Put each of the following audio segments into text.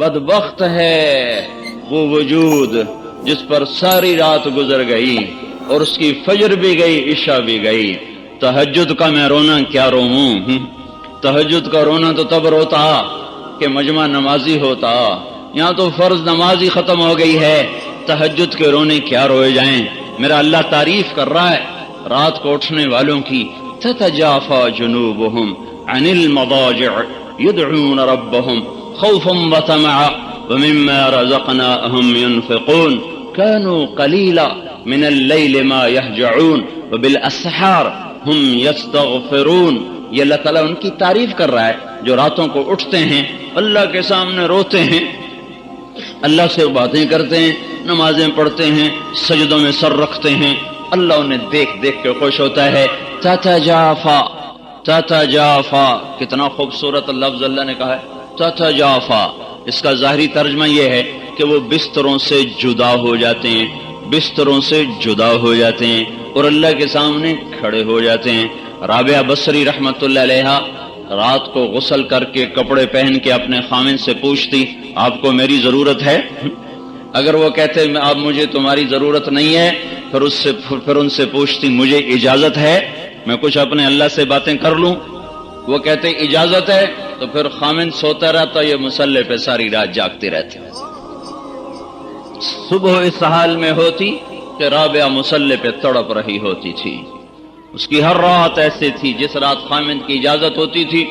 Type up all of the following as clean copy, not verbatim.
بدبخت ہے وہ وجود جس پر ساری رات گزر گئی اور اس کی فجر بھی گئی عشاء بھی گئی۔ تہجد کا میں رونا کیا روؤں، تہجد کا رونا تو تب روتا کہ مجمع نمازی ہوتا، یہاں تو فرض نماز ہی ختم ہو گئی ہے، تہجد کے رونے کیا روئے جائیں۔ میرا اللہ تعریف کر رہا ہے رات کو اٹھنے والوں کی، تتجافى جنوبهم عن المضاجع يدعون ربهم خوفا وطمعا ومما رزقناهم ينفقون كانوا قليلا من الليل ما يهجعون وبالاسحار هم يستغفرون۔ یہ اللہ تعالیٰ ان کی تعریف کر رہا ہے جو راتوں کو اٹھتے ہیں، اللہ کے سامنے روتے ہیں، اللہ سے باتیں کرتے ہیں، نمازیں پڑھتے ہیں، سجدوں میں سر رکھتے ہیں، اللہ انہیں دیکھ دیکھ کے خوش ہوتا ہے۔ تتجافا، تتجافا، کتنا خوبصورت لفظ اللہ نے کہا ہے تتجافا۔ اس کا ظاہری ترجمہ یہ ہے کہ وہ بستروں سے جدا ہو جاتے ہیں، بستروں سے جدا ہو جاتے ہیں اور اللہ کے سامنے کھڑے ہو جاتے ہیں۔ رابعہ بصری رحمت اللہ علیہا رات کو غسل کر کے کپڑے پہن کے اپنے خامن سے پوچھتی آپ کو میری ضرورت ہے؟ اگر وہ کہتے اب مجھے تمہاری ضرورت نہیں ہے پھر ان سے پوچھتی مجھے اجازت ہے میں کچھ اپنے اللہ سے باتیں کر لوں؟ وہ کہتے اجازت ہے تو پھر خامن سوتا رہتا، یہ مصلے پہ ساری رات جاگتی رہتی۔ صبح اس حال میں ہوتی کہ رابعہ مصلے پہ تڑپ رہی ہوتی تھی۔ اس کی ہر رات ایسے تھی، جس رات خامند کی اجازت ہوتی تھی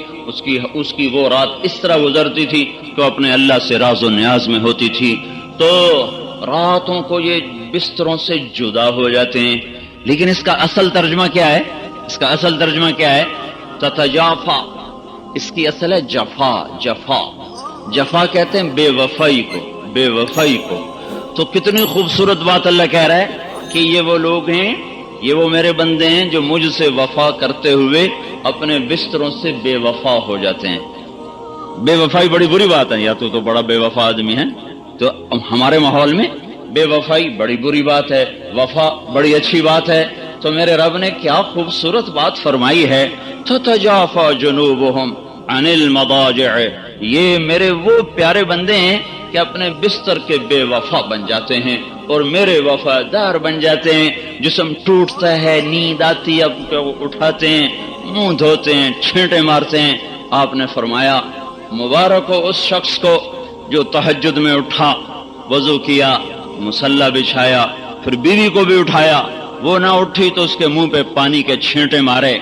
اس کی وہ رات اس طرح گزرتی تھی کہ اپنے اللہ سے راز و نیاز میں ہوتی تھی۔ تو راتوں کو یہ بستروں سے جدا ہو جاتے ہیں، لیکن اس کا اصل ترجمہ کیا ہے؟ اس کا اصل ترجمہ کیا ہے؟ تتجافا، اس کی اصل ہے جفا، جفا، جفا کہتے ہیں بے وفائی کو، بے وفائی کو۔ تو کتنی خوبصورت بات اللہ کہہ رہا ہے کہ یہ وہ لوگ ہیں، یہ وہ میرے بندے ہیں جو مجھ سے وفا کرتے ہوئے اپنے بستروں سے بے وفا ہو جاتے ہیں۔ بے وفائی بڑی بری بات ہے، یا تو بڑا بے وفا آدمی ہے، تو ہمارے ماحول میں بے وفائی بڑی بری بات ہے، وفا بڑی اچھی بات ہے۔ تو میرے رب نے کیا خوبصورت بات فرمائی ہے، تتجافى جنوبهم عن المضاجع، یہ میرے وہ پیارے بندے ہیں کہ اپنے بستر کے بے وفا بن جاتے ہیں اور میرے وفادار بن جاتے ہیں۔ جسم ٹوٹتا ہے، نیند آتی ہے، اٹھاتے ہیں، منہ دھوتے ہیں، چھینٹے مارتے ہیں۔ آپ نے فرمایا مبارک ہو اس شخص کو جو تہجد میں اٹھا، وضو کیا، مصلی بچھایا، پھر بیوی کو بھی اٹھایا، وہ نہ اٹھی تو اس کے منہ پہ پانی کے چھینٹے مارے۔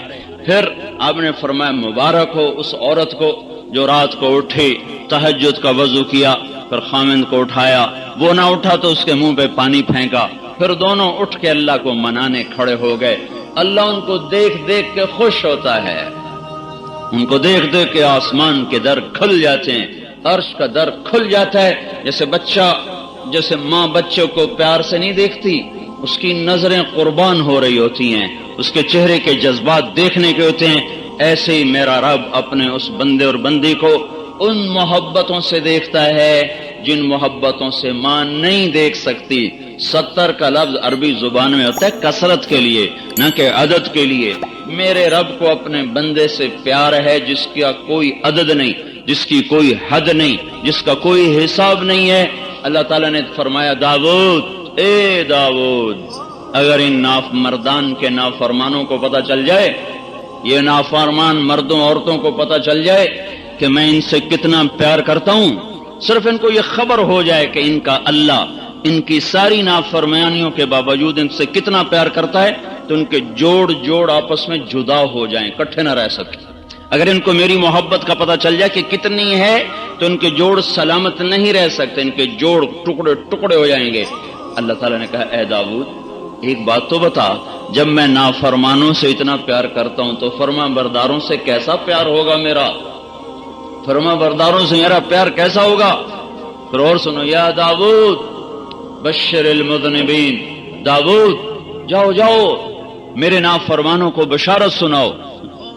پھر آپ نے فرمایا مبارک ہو اس عورت کو جو رات کو اٹھی، تہجد کا وضو کیا، پھر خامند کو اٹھایا، وہ نہ اٹھا تو اس کے منہ پہ پانی پھینکا، پھر دونوں اٹھ کے اللہ کو منانے کھڑے ہو گئے۔ اللہ ان کو دیکھ دیکھ کے خوش ہوتا ہے، ان کو دیکھ دیکھ کے آسمان کے در کھل جاتے ہیں، عرش کا در کھل جاتا ہے۔ جیسے ماں بچوں کو پیار سے نہیں دیکھتی، اس کی نظریں قربان ہو رہی ہوتی ہیں، اس کے چہرے کے جذبات دیکھنے کے ہوتے ہیں، ایسے ہی میرا رب اپنے اس بندے اور بندی کو ان محبتوں سے دیکھتا ہے جن محبتوں سے ماں نہیں دیکھ سکتی۔ 70 کا لفظ عربی زبان میں ہوتا ہے کثرت کے لیے، نہ کہ عدد کے لیے۔ میرے رب کو اپنے بندے سے پیار ہے جس کا کوئی عدد نہیں، جس کی کوئی حد نہیں، جس کا کوئی حساب نہیں ہے۔ اللہ تعالیٰ نے فرمایا داؤد، اے داؤد، اگر ان مردان کے نافرمانوں کو پتہ چل جائے، یہ نافرمان مردوں عورتوں کو پتہ چل جائے کہ میں ان سے کتنا پیار کرتا ہوں، صرف ان کو یہ خبر ہو جائے کہ ان کا اللہ ان کی ساری نافرمانیوں کے باوجود ان سے کتنا پیار کرتا ہے، تو ان کے جوڑ آپس میں جدا ہو جائیں، اکٹھے نہ رہ سکیں۔ اگر ان کو میری محبت کا پتہ چل جائے کہ کتنی ہے تو ان کے جوڑ سلامت نہیں رہ سکتے، ان کے جوڑ ٹکڑے ٹکڑے ہو جائیں گے۔ اللہ تعالیٰ نے کہا اے داؤد ایک بات تو بتا، جب میں نافرمانوں سے اتنا پیار کرتا ہوں تو فرما برداروں سے کیسا پیار ہوگا میرا، فرما برداروں سے میرا پیار کیسا ہوگا؟ پھر اور سنو، یا داؤد بشر المذنبین، داؤد جاؤ میرے نافرمانوں کو بشارت سناؤ۔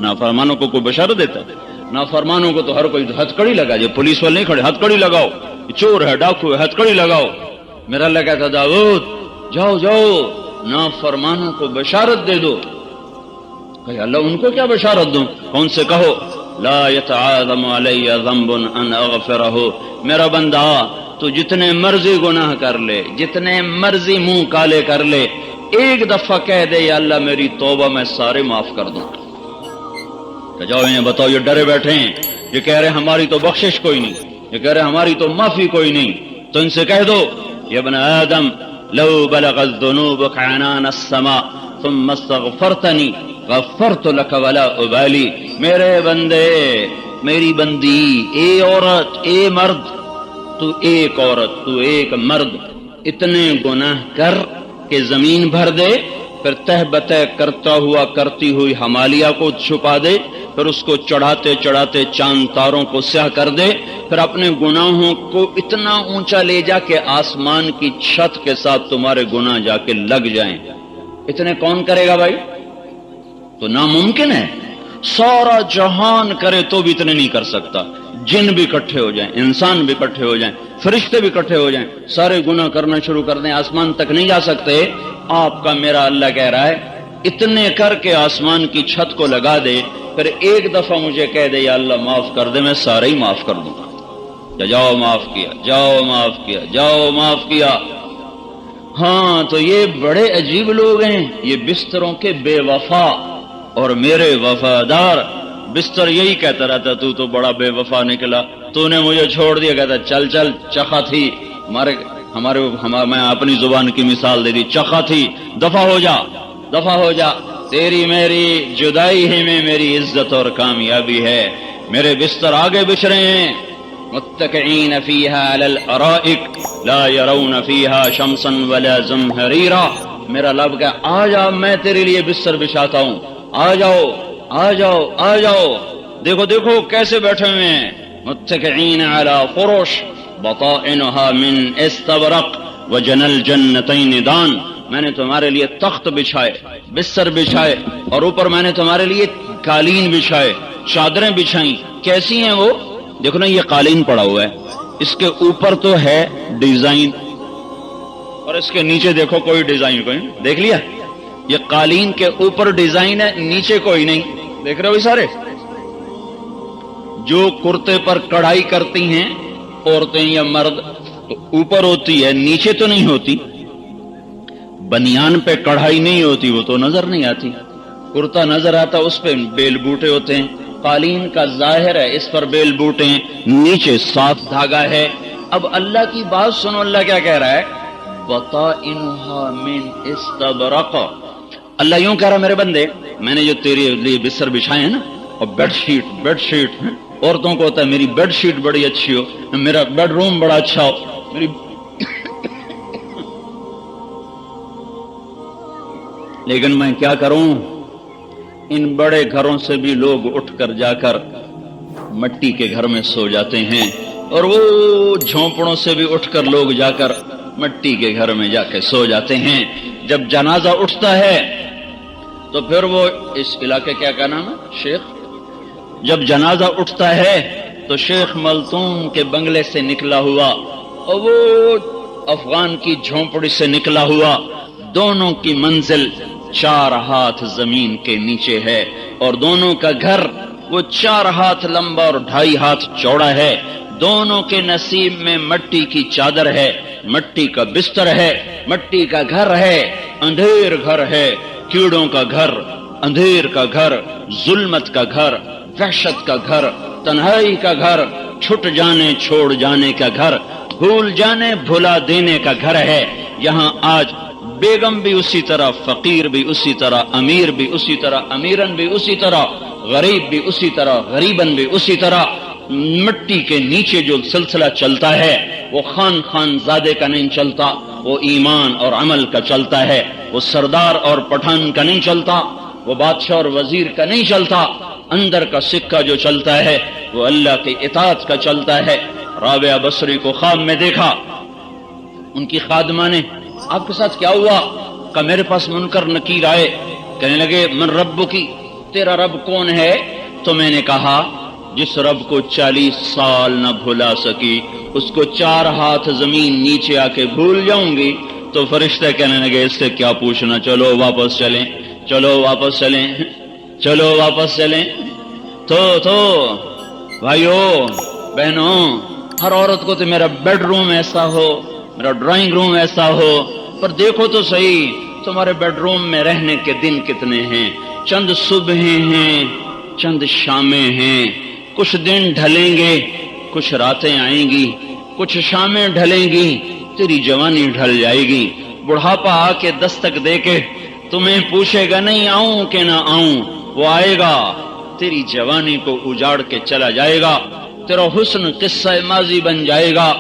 نافرمانوں کو کوئی بشارت دیتا ہے؟ نافرمانوں کو تو ہر کوئی ہتھ کڑی لگا، جو پولیس والے نہیں کھڑے ہتھ کڑی لگاؤ، چور ہے ڈاکو ہے ہتھ کڑی لگاؤ۔ میرا اللہ کہتا داؤد جاؤ نافرمانوں کو بشارت دے دو۔ کہ اللہ ان کو کیا بشارت دوں؟ کون سے کہو؟ لا يتعاظم علی ذنب ان اغفرہ، میرا بندہ تو جتنے مرضی گناہ کر لے، جتنے مرضی منہ کالے کر لے، ایک دفعہ کہہ دے یا اللہ میری توبہ میں سارے معاف کر دوں۔ کہ جاؤ انہیں بتاؤ، یہ ڈرے بیٹھے ہیں، یہ کہہ رہے ہماری تو بخشش کوئی نہیں، یہ کہہ رہے ہماری تو معافی کوئی نہیں، تو ان سے کہہ دو یا ابن آدم لو بلغت ذنوبك عنان السماء ثم استغفرتنی غفرت لك ولا ابالی، میرے بندے میری بندی، اے عورت اے مرد، تو ایک عورت تو ایک مرد اتنے گناہ کر کہ زمین بھر دے، پھر تہ بتہ کرتا ہوا کرتی ہوئی ہمالیہ کو چھپا دے، پھر اس کو چڑھاتے چڑھاتے چاند تاروں کو سیاہ کر دے، پھر اپنے گناہوں کو اتنا اونچا لے جا کہ آسمان کی چھت کے ساتھ تمہارے گناہ جا کے لگ جائیں، اتنے کون کرے گا بھائی؟ تو ناممکن ہے، سارا جہان کرے تو بھی اتنے نہیں کر سکتا۔ جن بھی اکٹھے ہو جائیں، انسان بھی اکٹھے ہو جائیں، فرشتے بھی اکٹھے ہو جائیں، سارے گناہ کرنا شروع کر دیں، آسمان تک نہیں جا سکتے۔ آپ کا میرا اللہ کہہ رہا ہے اتنے کر کے آسمان کی چھت کو لگا دے، پھر ایک دفعہ مجھے کہہ دے یا اللہ معاف کر دے، میں سارے ہی معاف کر دوں گا۔ جاؤ معاف کیا، جاؤ معاف کیا، جاؤ معاف کیا۔ ہاں تو یہ بڑے عجیب لوگ ہیں، یہ بستروں کے بے وفا اور میرے وفادار۔ بستر یہی کہتا رہتا تو بڑا بے وفا نکلا، تو نے مجھے چھوڑ دیا، کہتا چل چل چخا تھی میں اپنی زبان کی مثال دے دی، چخا تھی، دفع ہو جا دفع ہو جا، تیری میری جدائی ہی میں میری عزت اور کامیابی ہے۔ میرے بستر آگے بچھ رہے ہیں، متکئین فیہا علی الارائک لا یرون فیہا شمسا ولا زمہریرا۔ میرا لب کہ آ جا، میں تیرے لیے بستر بچھاتا ہوں، آ جاؤ آ جاؤ آ جاؤ۔ دیکھو دیکھو کیسے بیٹھے ہوئے ہیں، متکئین علی فرش بطائنها من استبرق وجنى الجنتین دان۔ میں نے تمہارے لیے تخت بچھائے، بستر بچھائے، اور اوپر میں نے تمہارے لیے قالین بچھائے، چادریں بچھائیں۔ کیسی ہیں وہ؟ دیکھو نا، یہ قالین پڑا ہوا ہے، اس کے اوپر تو ہے ڈیزائن، اور اس کے نیچے دیکھو کوئی ڈیزائن کوئی، دیکھ لیا؟ یہ قالین کے اوپر ڈیزائن ہے، نیچے کوئی نہیں۔ دیکھ رہے ہو سارے؟ جو کرتے پر کڑھائی کرتی ہیں عورتیں یا مرد تو اوپر ہوتی ہے، نیچے تو نہیں ہوتی۔ بنیان پہ کڑھائی نہیں ہوتی، وہ تو نظر نہیں آتی۔ کرتا نظر آتا، اس پہ بیل بوٹے ہوتے ہیں۔ قالین کا ظاہر ہے اس پر بیل بوٹے ہیں، نیچے صاف دھاگا ہے۔ اب اللہ کی بات سنو، اللہ کیا کہہ رہا ہے؟ بطائنها من استبرق۔ اللہ یوں کہہ رہا میرے بندے، میں نے جو تیرے لیے بستر بچھائے ہیں نا، اور بیڈ شیٹ عورتوں کو ہوتا ہے میری بیڈ شیٹ بڑی اچھی ہو، میرا بیڈ روم بڑا اچھا ہو، میری لیکن میں کیا کروں، ان بڑے گھروں سے بھی لوگ اٹھ کر جا کر مٹی کے گھر میں سو جاتے ہیں، اور وہ جھونپڑوں سے بھی اٹھ کر لوگ جا کر مٹی کے گھر میں جا کے سو جاتے ہیں۔ جب جنازہ اٹھتا ہے تو پھر وہ، اس علاقے کیا کا نام ہے؟ شیخ۔ جب جنازہ اٹھتا ہے تو شیخ ملتون کے بنگلے سے نکلا ہوا اور وہ افغان کی جھونپڑی سے نکلا ہوا، دونوں کی منزل 4 ہاتھ زمین کے نیچے ہے، اور دونوں کا گھر وہ 4 ہاتھ لمبا اور 2.5 ہاتھ چوڑا ہے۔ دونوں کے نصیب میں مٹی کی چادر ہے، مٹی کا بستر ہے، مٹی کا گھر ہے، اندھیر گھر ہے، کیڑوں کا گھر، اندھیر کا گھر، ظلمت کا گھر، وحشت کا گھر، تنہائی کا گھر، چھٹ جانے چھوڑ جانے کا گھر، بھول جانے بھلا دینے کا گھر ہے۔ یہاں آج بیگم بھی اسی طرح، فقیر بھی اسی طرح، امیر بھی اسی طرح، امیرن بھی اسی طرح، غریب بھی اسی طرح، غریبن بھی اسی طرح۔ مٹی کے نیچے جو سلسلہ چلتا ہے وہ خان زادے کا نہیں چلتا، وہ ایمان اور عمل کا چلتا ہے، وہ سردار اور پٹھان کا نہیں چلتا، وہ بادشاہ اور وزیر کا نہیں چلتا۔ اندر کا سکہ جو چلتا ہے وہ اللہ کی اطاعت کا چلتا ہے۔ رابعہ بصری کو خواب میں دیکھا، ان کی خادمہ نے، آپ کے ساتھ کیا ہوا؟ کہ میرے پاس منکر نکیر آئے، کہنے لگے من رب کی، تیرا رب کون ہے؟ تو میں نے کہا جس رب کو 40 سال نہ بھلا سکی اس کو 4 ہاتھ زمین نیچے آ کے بھول جاؤں گی۔ تو فرشتے کہنے لگے اس سے کیا پوچھنا، چلو واپس چلیں، چلو واپس چلیں، چلو واپس چلیں۔ تو بھائیو بہنوں، ہر عورت کو تو میرا بیڈ روم ایسا ہو، میرا ڈرائنگ روم ایسا ہو، پر دیکھو تو صحیح تمہارے بیڈ روم میں رہنے کے دن کتنے ہیں؟ چند صبحیں ہیں، چند شامیں ہیں، کچھ دن ڈھلیں گے، کچھ راتیں آئیں گی، کچھ شامیں ڈھلیں گی، تیری جوانی ڈھل جائے گی، بڑھاپا آ کے دستک دے کے تمہیں پوچھے گا نہیں آؤں کہ نہ آؤں، وہ آئے گا، تیری جوانی کو اجاڑ کے چلا جائے گا، تیرا حسن قصہ ماضی بن جائے گا۔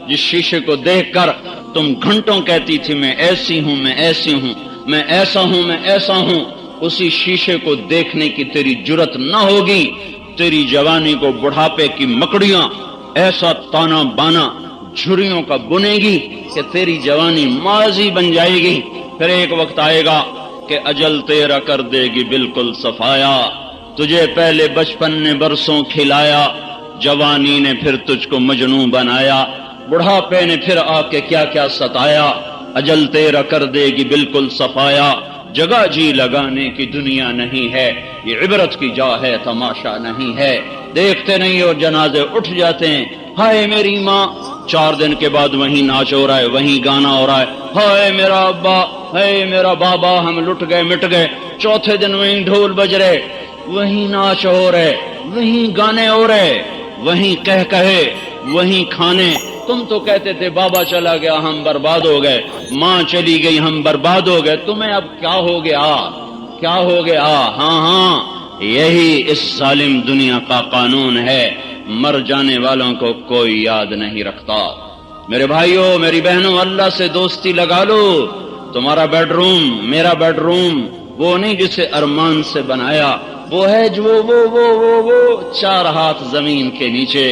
جس شیشے کو دیکھ کر تم گھنٹوں کہتی تھی میں ایسی ہوں، میں ایسی ہوں، میں ایسا ہوں، میں ایسا ہوں، اسی شیشے کو دیکھنے کی تیری جرت نہ ہوگی، تیری جوانی کو بڑھاپے کی مکڑیاں ایسا تانا بانا جھریوں کا بنے گی کہ تیری جوانی ماضی بن جائے گی۔ پھر ایک وقت آئے گا کہ اجل تیرا کر دے گی بالکل صفایا، تجھے پہلے بچپن نے برسوں کھلایا، جوانی نے پھر تجھ کو مجنوں بنایا، بڑھاپے نے پھر آ کے کیا کیا ستایا، اجل تیرا کر دے گی بالکل صفایا، جگہ جی لگانے کی دنیا نہیں ہے، یہ عبرت کی جا ہے تماشا نہیں ہے، دیکھتے نہیں اور جنازے اٹھ جاتے ہیں، ہائے میری ماں، 4 دن کے بعد وہیں ناچ ہو رہا ہے، وہیں گانا ہو رہا ہے، ہائے میرا ابا، ہائے میرا بابا، ہم لٹ گئے مٹ گئے، چوتھے دن وہیں ڈھول بج رہے، وہیں ناچ ہو رہے، وہیں گانے ہو رہے، وہیں کہے، وہیں کھانے۔ تم تو کہتے تھے بابا چلا گیا ہم برباد ہو گئے، ماں چلی گئی ہم برباد ہو گئے، تمہیں اب کیا ہو گیا؟ کیا ہو گیا؟ ہاں یہی اس ظالم دنیا کا قانون ہے، مر جانے والوں کو کوئی یاد نہیں رکھتا۔ میرے بھائیوں، میری بہنوں، اللہ سے دوستی لگا لو۔ تمہارا بیڈ روم، میرا بیڈ روم وہ نہیں جسے ارمان سے بنایا، وہ ہے جو وہ 4 ہاتھ زمین کے نیچے۔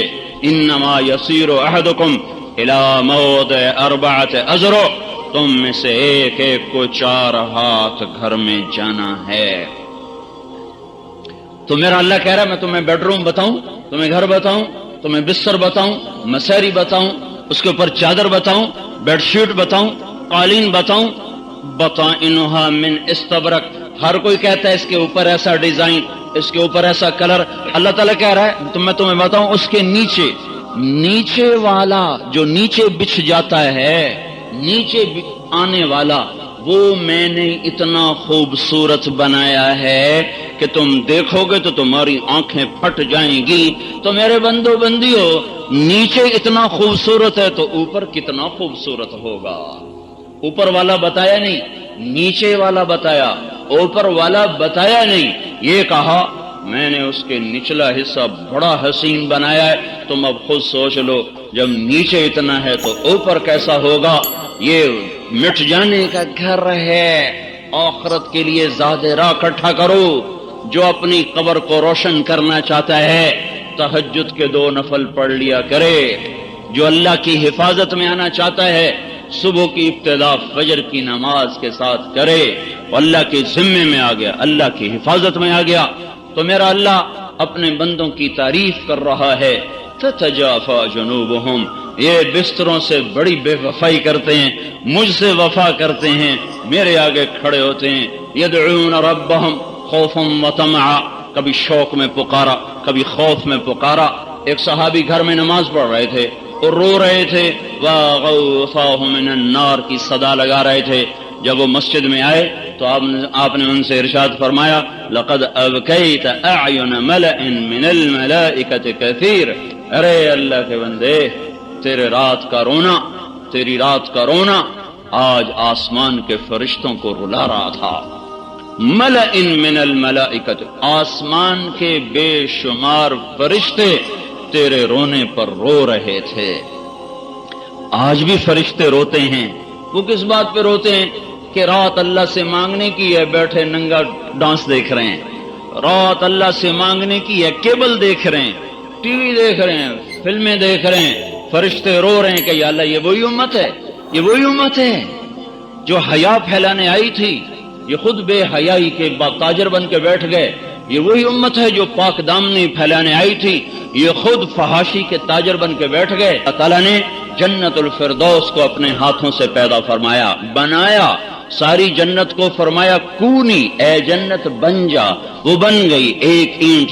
انما یسیر احدکم الی موضع 4 اذرع، تم میں سے ایک ایک کو 4 ہاتھ گھر میں جانا ہے۔ تو میرا اللہ کہہ رہا ہے میں تمہیں بیڈ روم بتاؤں، تمہیں گھر بتاؤں، تمہیں بستر بتاؤں، مساری بتاؤں، اس کے اوپر چادر بتاؤں، بیڈ شیٹ بتاؤں، قالین بتاؤں، بطائنها من استبرق، ہر کوئی کہتا ہے اس کے اوپر ایسا ڈیزائن، اس کے اوپر ایسا کلر، اللہ تعالیٰ کہہ رہا ہے میں تمہیں بتاؤں اس کے نیچے والا جو نیچے بچھ جاتا ہے، نیچے آنے والا وہ میں نے اتنا خوبصورت بنایا ہے کہ تم دیکھو گے تو تمہاری آنکھیں پھٹ جائیں گی۔ تو میرے بندو بندیو، نیچے اتنا خوبصورت ہے تو اوپر کتنا خوبصورت ہوگا؟ اوپر والا بتایا نہیں، نیچے والا بتایا، اوپر والا بتایا نہیں، یہ کہا میں نے اس کے نچلا حصہ بڑا حسین بنایا ہے۔ تم اب خود سوچ لو، جب نیچے اتنا ہے تو اوپر کیسا ہوگا؟ یہ مٹ جانے کا گھر ہے، آخرت کے لیے زیادہ راہ اکٹھا کرو۔ جو اپنی قبر کو روشن کرنا چاہتا ہے تہجد کے 2 نفل پڑھ لیا کرے، جو اللہ کی حفاظت میں آنا چاہتا ہے صبح کی ابتدا فجر کی نماز کے ساتھ کرے، اللہ کے ذمے میں آ گیا، اللہ کی حفاظت میں آ گیا۔ تو میرا اللہ اپنے بندوں کی تعریف کر رہا ہے، تتجافى جنوبهم، یہ بستروں سے بڑی بے وفائی کرتے ہیں، مجھ سے وفا کرتے ہیں، میرے آگے کھڑے ہوتے ہیں، يدعون ربهم خوفا وطمعا، کبھی شوق میں پکارا، کبھی خوف میں پکارا۔ ایک صحابی گھر میں نماز پڑھ رہے تھے اور رو رہے تھے، وَغَوْثَاهُ مِنَ النَّارِ کی صدا لگا رہے تھے۔ جب وہ مسجد میں آئے تو آپ نے ان سے ارشاد فرمایا، لَقَدْ أَبْكَيْتَ أَعْيُنَ مَلَئٍ مِّنَ الْمَلَائِكَةِ كَثِيرٌ، ارے اللہ کے بندے، تیری رات کا رونا آج آسمان کے فرشتوں کو رلا رہا تھا۔ مَلَئٍ مِّنَ الْمَلَائِكَةِ، آسمان کے بے شمار فرشتے تیرے رونے پر رو رہے تھے۔ آج بھی فرشتے روتے ہیں، وہ کس بات پہ روتے ہیں؟ کہ رات اللہ سے مانگنے کی ہے، بیٹھے ننگا ڈانس دیکھ رہے ہیں، رات اللہ سے مانگنے کی ہے، کیبل دیکھ رہے ہیں، ٹی وی دیکھ رہے ہیں، فلمیں دیکھ رہے ہیں، فرشتے رو رہے ہیں کہ یا اللہ یہ وہی امت ہے، یہ وہی امت ہے جو حیا پھیلانے آئی تھی، یہ خود بے حیائی کے تاجر بن کے بیٹھ گئے، یہ وہی امت ہے جو پاک دامنی پھیلانے آئی تھی، یہ خود فحاشی کے تاجر بن کے بیٹھ گئے۔ اللہ تعالیٰ نے جنت الفردوس کو اپنے ہاتھوں سے پیدا فرمایا، بنایا، ساری جنت کو فرمایا کونی، اے جنت بن جا، وہ بن گئی، ایک اینٹ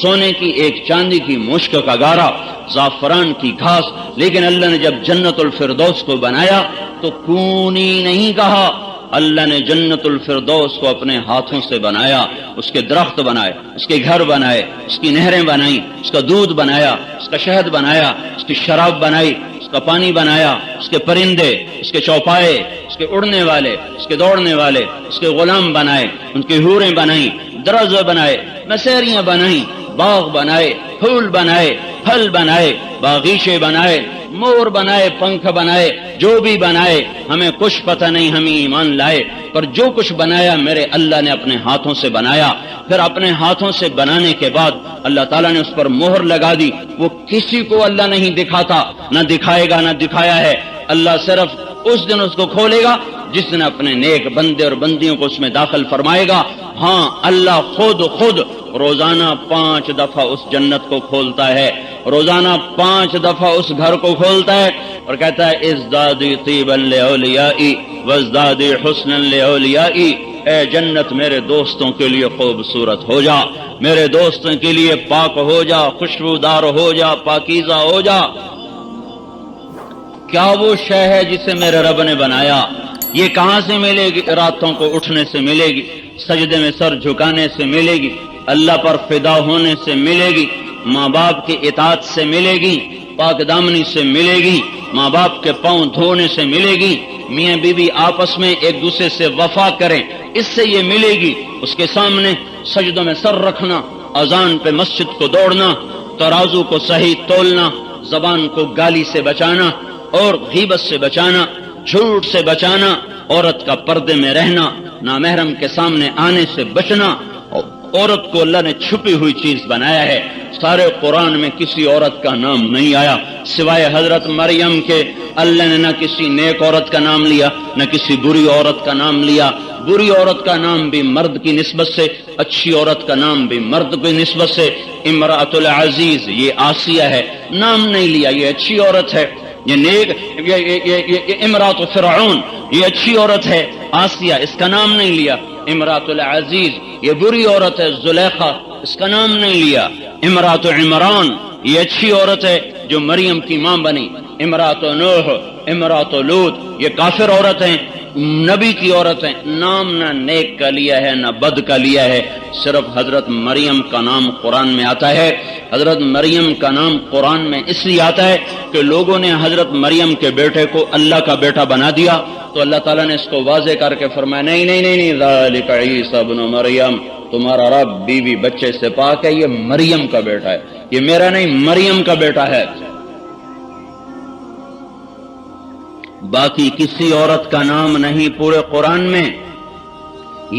سونے کی ایک چاندی کی مشک کا گارا، زعفران کی گھاس، لیکن اللہ نے جب جنت الفردوس کو بنایا تو کونی نہیں کہا، اللہ نے جنت الفردوس کو اپنے ہاتھوں سے بنایا، اس کے درخت بنائے، اس کے گھر بنائے، اس کی نہریں بنائیں، اس کا دودھ بنایا، اس کا شہد بنایا، اس کی شراب بنائی، اس کا پانی بنایا، اس کے پرندے، اس کے چوپائے، اس کے اڑنے والے، اس کے دوڑنے والے، اس کے غلام بنائے، ان کی حوریں بنائیں، درز بنائے، مسیریاں بنائیں، باغ بنائے، پھول بنائے، پھل بنائے، باغیچے بنائے، مور بنائے، پنکھ بنائے، جو بھی بنائے ہمیں کچھ پتہ نہیں، ہمیں ایمان لائے، پر جو کچھ بنایا میرے اللہ نے اپنے ہاتھوں سے بنایا۔ پھر اپنے ہاتھوں سے بنانے کے بعد اللہ تعالیٰ نے اس پر مہر لگا دی، وہ کسی کو اللہ نہیں دکھاتا، نہ دکھائے گا، نہ دکھایا ہے، اللہ صرف اس دن اس کو کھولے گا جس دن اپنے نیک بندے اور بندیوں کو اس میں داخل فرمائے گا۔ ہاں، اللہ خود روزانہ 5 دفعہ اس جنت کو کھولتا ہے، روزانہ 5 دفعہ اس گھر کو کھولتا ہے اور کہتا ہے ازدادی طیبا لاولیائی وازدادی حسنا لاولیائی، اے جنت میرے دوستوں کے لیے خوبصورت ہو جا، میرے دوستوں کے لیے پاک ہو جا، خوشبودار ہو جا، پاکیزہ ہو جا۔ کیا وہ شے ہے جسے میرے رب نے بنایا؟ یہ کہاں سے ملے گی؟ راتوں کو اٹھنے سے ملے گی، سجدے میں سر جھکانے سے ملے گی، اللہ پر فدا ہونے سے ملے گی، ماں باپ کی اطاعت سے ملے گی، پاک دامنی سے ملے گی، ماں باپ کے پاؤں دھونے سے ملے گی، میاں بیوی آپس میں ایک دوسرے سے وفا کریں، اس سے یہ ملے گی۔ اس کے سامنے سجدوں میں سر رکھنا، اذان پہ مسجد کو دوڑنا، ترازو کو صحیح تولنا، زبان کو گالی سے بچانا اور غیبت سے بچانا، جھوٹ سے بچانا، عورت کا پردے میں رہنا، نامحرم کے سامنے آنے سے بچنا۔ عورت کو اللہ نے چھپی ہوئی چیز بنایا ہے، سارے قرآن میں کسی عورت کا نام نہیں آیا سوائے حضرت مریم کے۔ اللہ نے نہ کسی نیک عورت کا نام لیا، نہ کسی بری عورت کا نام لیا۔ بری عورت کا نام بھی مرد کی نسبت سے، اچھی عورت کا نام بھی مرد کی نسبت سے۔ امرأۃ العزیز یہ آسیہ ہے، نام نہیں لیا، یہ اچھی عورت ہے۔ یہ نیک یہ امرأۃ فرعون یہ اچھی عورت ہے، آسیہ، اس کا نام نہیں لیا۔ امرأۃ العزیز یہ بری عورت ہے، زلیخا، اس کا نام نہیں لیا۔ امرأۃ عمران یہ اچھی عورت ہے جو مریم کی ماں بنی۔ امرأۃ نوح، امرأۃ لوط یہ کافر عورت ہیں، نبی کی عورت ہیں، نام نہ نیک کا لیا ہے نہ بد کا لیا ہے، صرف حضرت مریم کا نام قرآن میں آتا ہے۔ حضرت مریم کا نام قرآن میں اس لیے آتا ہے کہ لوگوں نے حضرت مریم کے بیٹے کو اللہ کا بیٹا بنا دیا، تو اللہ تعالیٰ نے اس کو واضح کر کے فرمایا نہیں نہیں نہیں نہیں، ذالک عیسی ابن مریم، تمہارا رب بیوی بچے سے پاک ہے، یہ مریم کا بیٹا ہے، یہ میرا نہیں، مریم کا بیٹا ہے۔ باقی کسی عورت کا نام نہیں پورے قرآن میں۔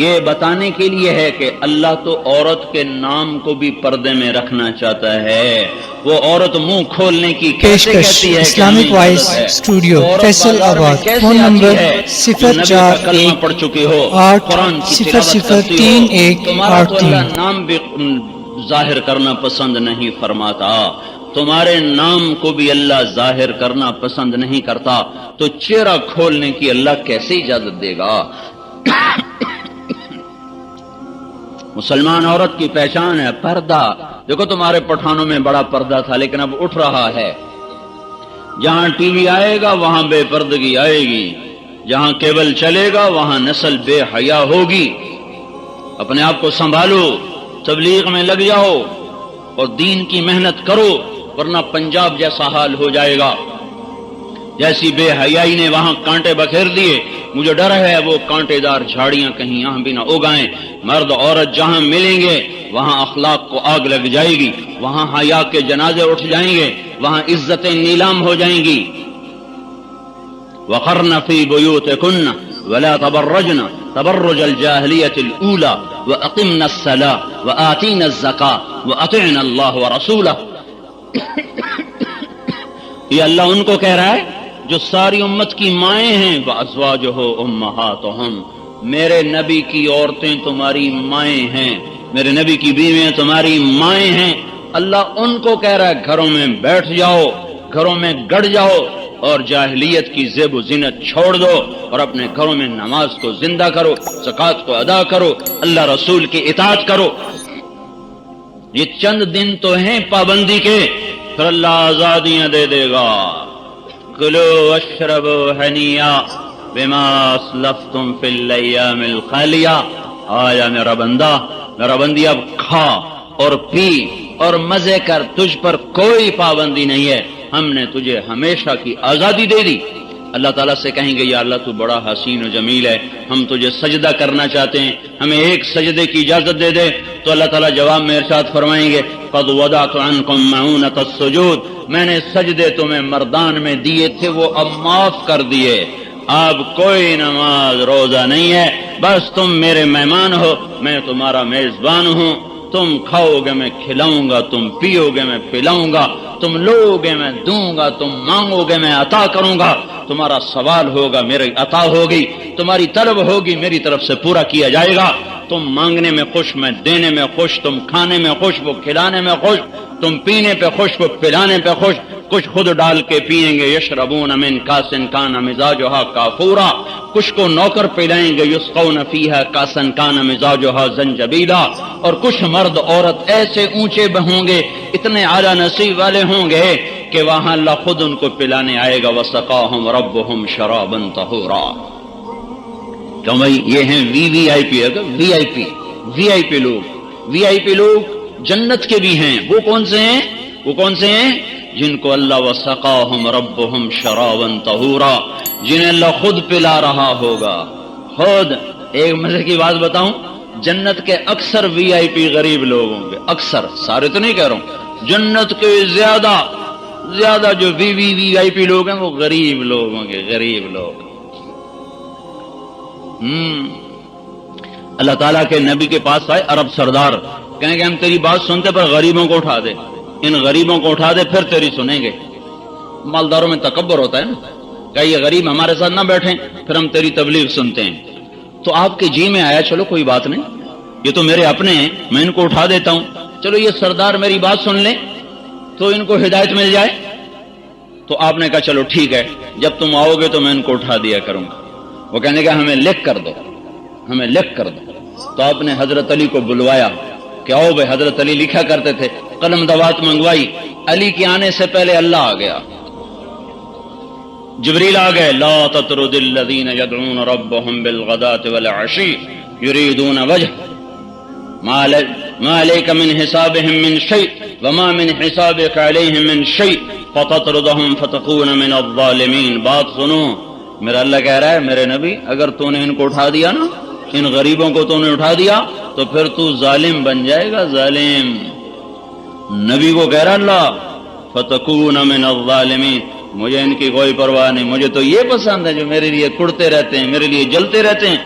یہ بتانے کے لیے ہے کہ اللہ تو عورت کے نام کو بھی پردے میں رکھنا چاہتا ہے۔ وہ عورت منہ کھولنے کی کیسے کہتی ہے؟ اسلامک وائس اسٹوڈیو فیصل آباد، فون نمبر 0418 پڑھ چکی ہو، قرآن کی 003183۔ نام بھی ظاہر کرنا پسند نہیں فرماتا، تمہارے نام کو بھی اللہ ظاہر کرنا پسند نہیں کرتا، تو چہرہ کھولنے کی اللہ کیسے اجازت دے گا؟ مسلمان عورت کی پہچان ہے پردہ۔ دیکھو تمہارے پٹھانوں میں بڑا پردہ تھا، لیکن اب اٹھ رہا ہے۔ جہاں ٹی وی آئے گا وہاں بے پردگی آئے گی، جہاں کیبل چلے گا وہاں نسل بے حیا ہوگی۔ اپنے آپ کو سنبھالو، تبلیغ میں لگ جاؤ اور دین کی محنت کرو، ورنہ پنجاب جیسا حال ہو جائے گا۔ جیسی بے حیائی نے وہاں کانٹے بکھیر دیے، مجھے ڈر ہے وہ کانٹے دار جھاڑیاں کہیں یہاں بھی نہ اگائیں۔ مرد عورت جہاں ملیں گے وہاں اخلاق کو آگ لگ جائے گی، وہاں حیا کے جنازے اٹھ جائیں گے، وہاں عزتیں نیلام ہو جائیں گی۔ وقرن فی بیوتکن ولا تبرجن تبرج الجاہلیۃ الاولی واقمنا الصلاۃ وآتینا الزکاۃ واطعنا اللہ ورسولہ۔ یہ اللہ ان کو کہہ رہا ہے جو ساری امت کی مائیں ہیں، وازواجہ امہاتہم، میرے نبی کی عورتیں تمہاری مائیں ہیں، میرے نبی کی بیویاں تمہاری مائیں ہیں۔ اللہ ان کو کہہ رہا ہے گھروں میں بیٹھ جاؤ، گھروں میں گڑ جاؤ اور جاہلیت کی زیب و زینت چھوڑ دو اور اپنے گھروں میں نماز کو زندہ کرو، زکوٰۃ کو ادا کرو، اللہ رسول کی اطاعت کرو۔ یہ چند دن تو ہیں پابندی کے، پھر اللہ آزادیاں دے دے گا. کلو واشربو ہنیا بما اسلفتم فی الایام الخالیہ. آیا میرا بندہ، میرا بندی، اب کھا اور پی اور مزے کر، تجھ پر کوئی پابندی نہیں ہے، ہم نے تجھے ہمیشہ کی آزادی دے دی. اللہ تعالیٰ سے کہیں گے یا اللہ تو بڑا حسین و جمیل ہے، ہم تجھے سجدہ کرنا چاہتے ہیں، ہمیں ایک سجدے کی اجازت دے دے. تو اللہ تعالیٰ جواب میں ارشاد فرمائیں گے قد وضعت عنکم معونۃ السجود، میں نے سجدے تمہیں مردان میں دیے تھے، وہ اب معاف کر دیے. اب کوئی نماز روزہ نہیں ہے، بس تم میرے مہمان ہو، میں تمہارا میزبان ہوں. تم کھاؤ گے میں کھلاؤں گا، تم پیو گے میں پلاؤں گا، تم لو گے میں دوں گا، تم مانگو گے میں عطا کروں گا. تمہارا سوال ہوگا میری عطا ہوگی، تمہاری طلب ہوگی میری طرف سے پورا کیا جائے گا. تم مانگنے میں خوش، میں دینے میں خوش، تم کھانے میں خوش، وہ کھلانے میں خوش، تم پینے پہ خوش، وہ پلانے پہ خوش. کچھ خود ڈال کے پیئیں گے، یشربون من کاس کان مزاجھا کافورا، کچھ کو نوکر پلائیں گے، یسقون فیہا کاسا کان مزاجھا زنجبیلا. اور کچھ مرد عورت ایسے اونچے ہوں گے، اتنے اعلیٰ نصیب والے ہوں گے کہ وہاں اللہ خود ان کو پلانے آئے گا. وسقاہم ربہم شرابا طہورا. کیوں بھائی یہ ہیں وی آئی پی، وی آئی پی لوگ. وی آئی پی لوگ جنت کے بھی ہیں. وہ کون سے ہیں؟ وہ کون سے ہیں؟ جن کو اللہ وسقاہم ربہم شرابا طہورا، جنہیں اللہ خود پلا رہا ہوگا. خود ایک مزے کی بات بتاؤں، جنت کے اکثر وی آئی پی غریب لوگ ہوں گے، اکثر، سارے تو نہیں کہہ رہا ہوں، جنت کے زیادہ جو وی آئی پی لوگ ہیں وہ غریب لوگ ہوں گے، غریب لوگ. اللہ تعالیٰ کے نبی کے پاس آئے عرب سردار، کہیں گے ہم تیری بات سنتے پر غریبوں کو اٹھا دے، ان غریبوں کو اٹھا دے پھر تیری سنیں گے. مالداروں میں تکبر ہوتا ہے نا، کہ یہ غریب ہمارے ساتھ نہ بیٹھیں پھر ہم تیری تبلیغ سنتے ہیں. تو آپ کے جی میں آیا چلو کوئی بات نہیں، یہ تو میرے اپنے ہیں، میں ان کو اٹھا دیتا ہوں، چلو یہ سردار میری بات سن لیں تو ان کو ہدایت مل جائے. تو آپ نے کہا چلو ٹھیک ہے، جب تم آؤ گے تو میں ان کو اٹھا دیا کروں گا. وہ کہنے کا ہمیں لکھ کر دو، ہمیں لکھ کر دو. تو آپ نے حضرت علی کو بلوایا کہ آؤ بھائی. حضرت علی لکھا کرتے تھے، قلم دوات منگوائی. علی کے آنے سے پہلے اللہ آ گیا، جبریل آ گئے. لا تطرد الذین یدعون ربهم بالغداة والعشی یریدون وجہ ما علیک من حسابهم من شیء وما من حسابک علیہم من شیء فتطردهم فتکون من الظالمین. بات سنو، میرا اللہ کہہ رہا ہے میرے نبی اگر تو نے ان کو اٹھا دیا نا، ان غریبوں کو تو نے اٹھا دیا تو پھر تو ظالم بن جائے گا، ظالم. نبی کو کہہ رہا اللہ فتکون من الظالمین. مجھے ان کی کوئی پرواہ نہیں، مجھے تو یہ پسند ہے جو میرے لیے کڑتے رہتے ہیں، میرے لیے جلتے رہتے ہیں.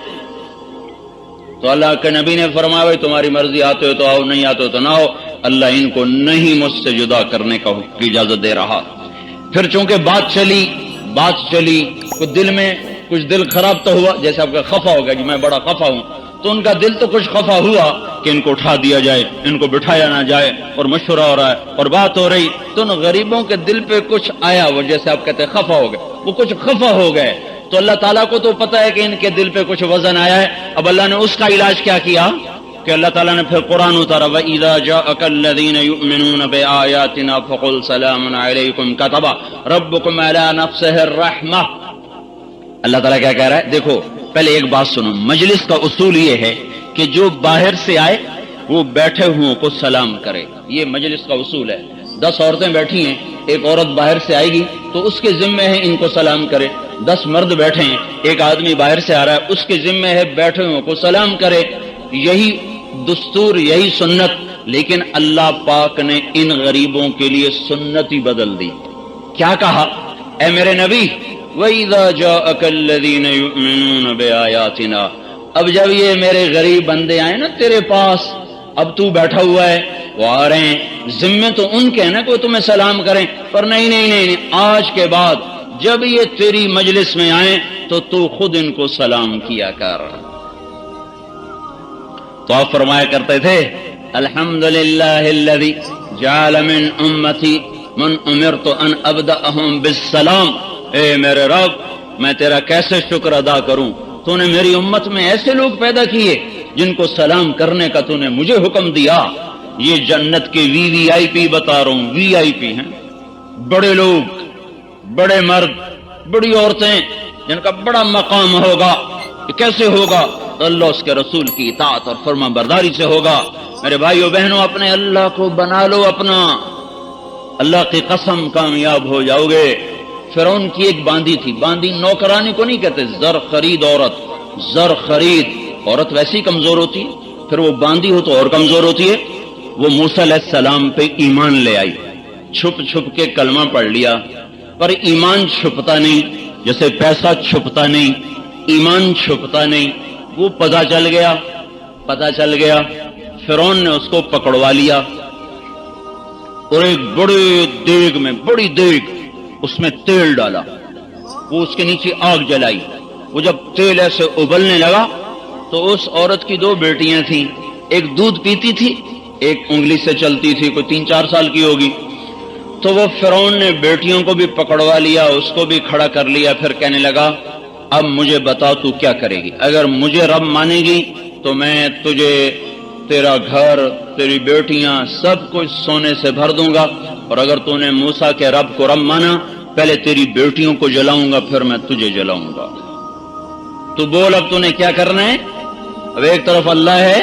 تو اللہ کے نبی نے فرمایا بھائی تمہاری مرضی، آتے ہو تو آؤ، نہیں آتے ہو تو نہ آؤ. اللہ ان کو نہیں مجھ سے جدا کرنے کا اجازت دے رہا. پھر چونکہ بات چلی کچھ دل میں کچھ دل خراب تو ہوا، جیسے آپ کا خفا ہوگا کہ میں بڑا خفا ہوں، تو ان کا دل تو کچھ خفا ہوا کہ ان کو اٹھا دیا جائے، ان کو بٹھایا نہ جائے، اور مشورہ ہو رہا ہے اور بات ہو رہی. تو ان غریبوں کے دل پہ کچھ آیا، وہ جیسے آپ کہتے ہیں خفا ہو گئے، وہ کچھ خفا ہو گئے. تو اللہ تعالیٰ کو تو پتا ہے کہ ان کے دل پہ کچھ وزن آیا ہے. اب اللہ نے اس کا علاج کیا کیا کہ اللہ تعالیٰ نے پھر قرآن اتارا. وَإِذَا جَاءَكَ الَّذِينَ يُؤْمِنُونَ بِآيَاتِنَا فَقُلْ سَلَامٌ عَلَيْكُمْ كَتَبَ رَبُّكُمْ عَلَى نَفْسِهِ الرَّحْمَةَ. اللہ تعالیٰ کیا کہہ رہا ہے؟ دیکھو پہلے ایک بات سنو، مجلس کا اصول یہ ہے کہ جو باہر سے آئے وہ بیٹھے ہوں کو سلام کرے. یہ مجلس کا اصول ہے. 10 عورتیں بیٹھی ہیں، ایک عورت باہر سے آئے گی تو اس کے ذمہ ہے ان کو سلام کرے. 10 مرد بیٹھے ہیں، ایک آدمی باہر سے آ رہا ہے، اس کے ذمہ ہے بیٹھے ہوں کو سلام کرے. یہی دستور، یہی سنت. لیکن اللہ پاک نے ان غریبوں کے لیے سنت ہی بدل دی. کیا کہا؟ اے میرے نبی وَإِذَا جَاءَكَ الَّذِينَ يُؤْمِنُونَ بِآيَاتِنَا، اب جب یہ میرے غریب بندے آئے نا تیرے پاس، اب تو بیٹھا ہوا ہے، وہ آ رہے ہیں، ذمے تو ان کے نا کوئی تمہیں سلام کریں، پر نہیں، آج کے بعد جب یہ تیری مجلس میں آئیں تو خود ان کو سلام کیا کر. تو آپ فرمایا کرتے تھے الحمدللہ الذی جعل من امتی من امرت ان ابدأهم بالسلام. اے میرے رب میں تیرا کیسے شکر ادا کروں، تو نے میری امت میں ایسے لوگ پیدا کیے جن کو سلام کرنے کا تو نے مجھے حکم دیا. یہ جنت کے وی آئی پی بتا رہا ہوں، وی آئی پی ہیں، بڑے لوگ، بڑے مرد، بڑی عورتیں جن کا بڑا مقام ہوگا. یہ کیسے ہوگا؟ تو اللہ اس کے رسول کی اطاعت اور فرما برداری سے ہوگا. میرے بھائیو بہنوں، اپنے اللہ کو بنا لو اپنا، اللہ کی قسم کامیاب ہو جاؤ گے. فرعون کی ایک باندی تھی، باندی نوکرانی کو نہیں کہتے، زر خرید عورت، زر خرید عورت ویسی کمزور ہوتی ہے، پھر وہ باندی ہو تو اور کمزور ہوتی ہے. وہ موسیٰ علیہ السلام پہ ایمان لے آئی، چھپ چھپ کے کلمہ پڑھ لیا، پر ایمان چھپتا نہیں، جیسے پیسہ چھپتا نہیں، ایمان چھپتا نہیں. وہ پتہ چل گیا فرعون نے اس کو پکڑوا لیا اور ایک بڑے دیگ میں، بڑی دیگ، اس میں تیل ڈالا، وہ اس کے نیچے آگ جلائی. وہ جب تیل ایسے ابلنے لگا تو اس عورت کی 2 بیٹیاں تھیں، ایک دودھ پیتی تھی، ایک انگلی سے چلتی تھی، کوئی 3-4 سال کی ہوگی. تو وہ فرعون نے بیٹیوں کو بھی پکڑوا لیا، اس کو بھی کھڑا کر لیا. پھر کہنے لگا اب مجھے بتا تو کیا کرے گی؟ اگر مجھے رب مانے گی تو میں تجھے، تیرا گھر، تیری بیٹیاں، سب کچھ سونے سے بھر دوں گا، اور اگر تو نے موسیٰ کے رب کو رب مانا، پہلے تیری بیٹیوں کو جلاؤں گا، پھر میں تجھے جلاؤں گا. تو بول اب تو نے کیا کرنا ہے؟ اب ایک طرف اللہ ہے،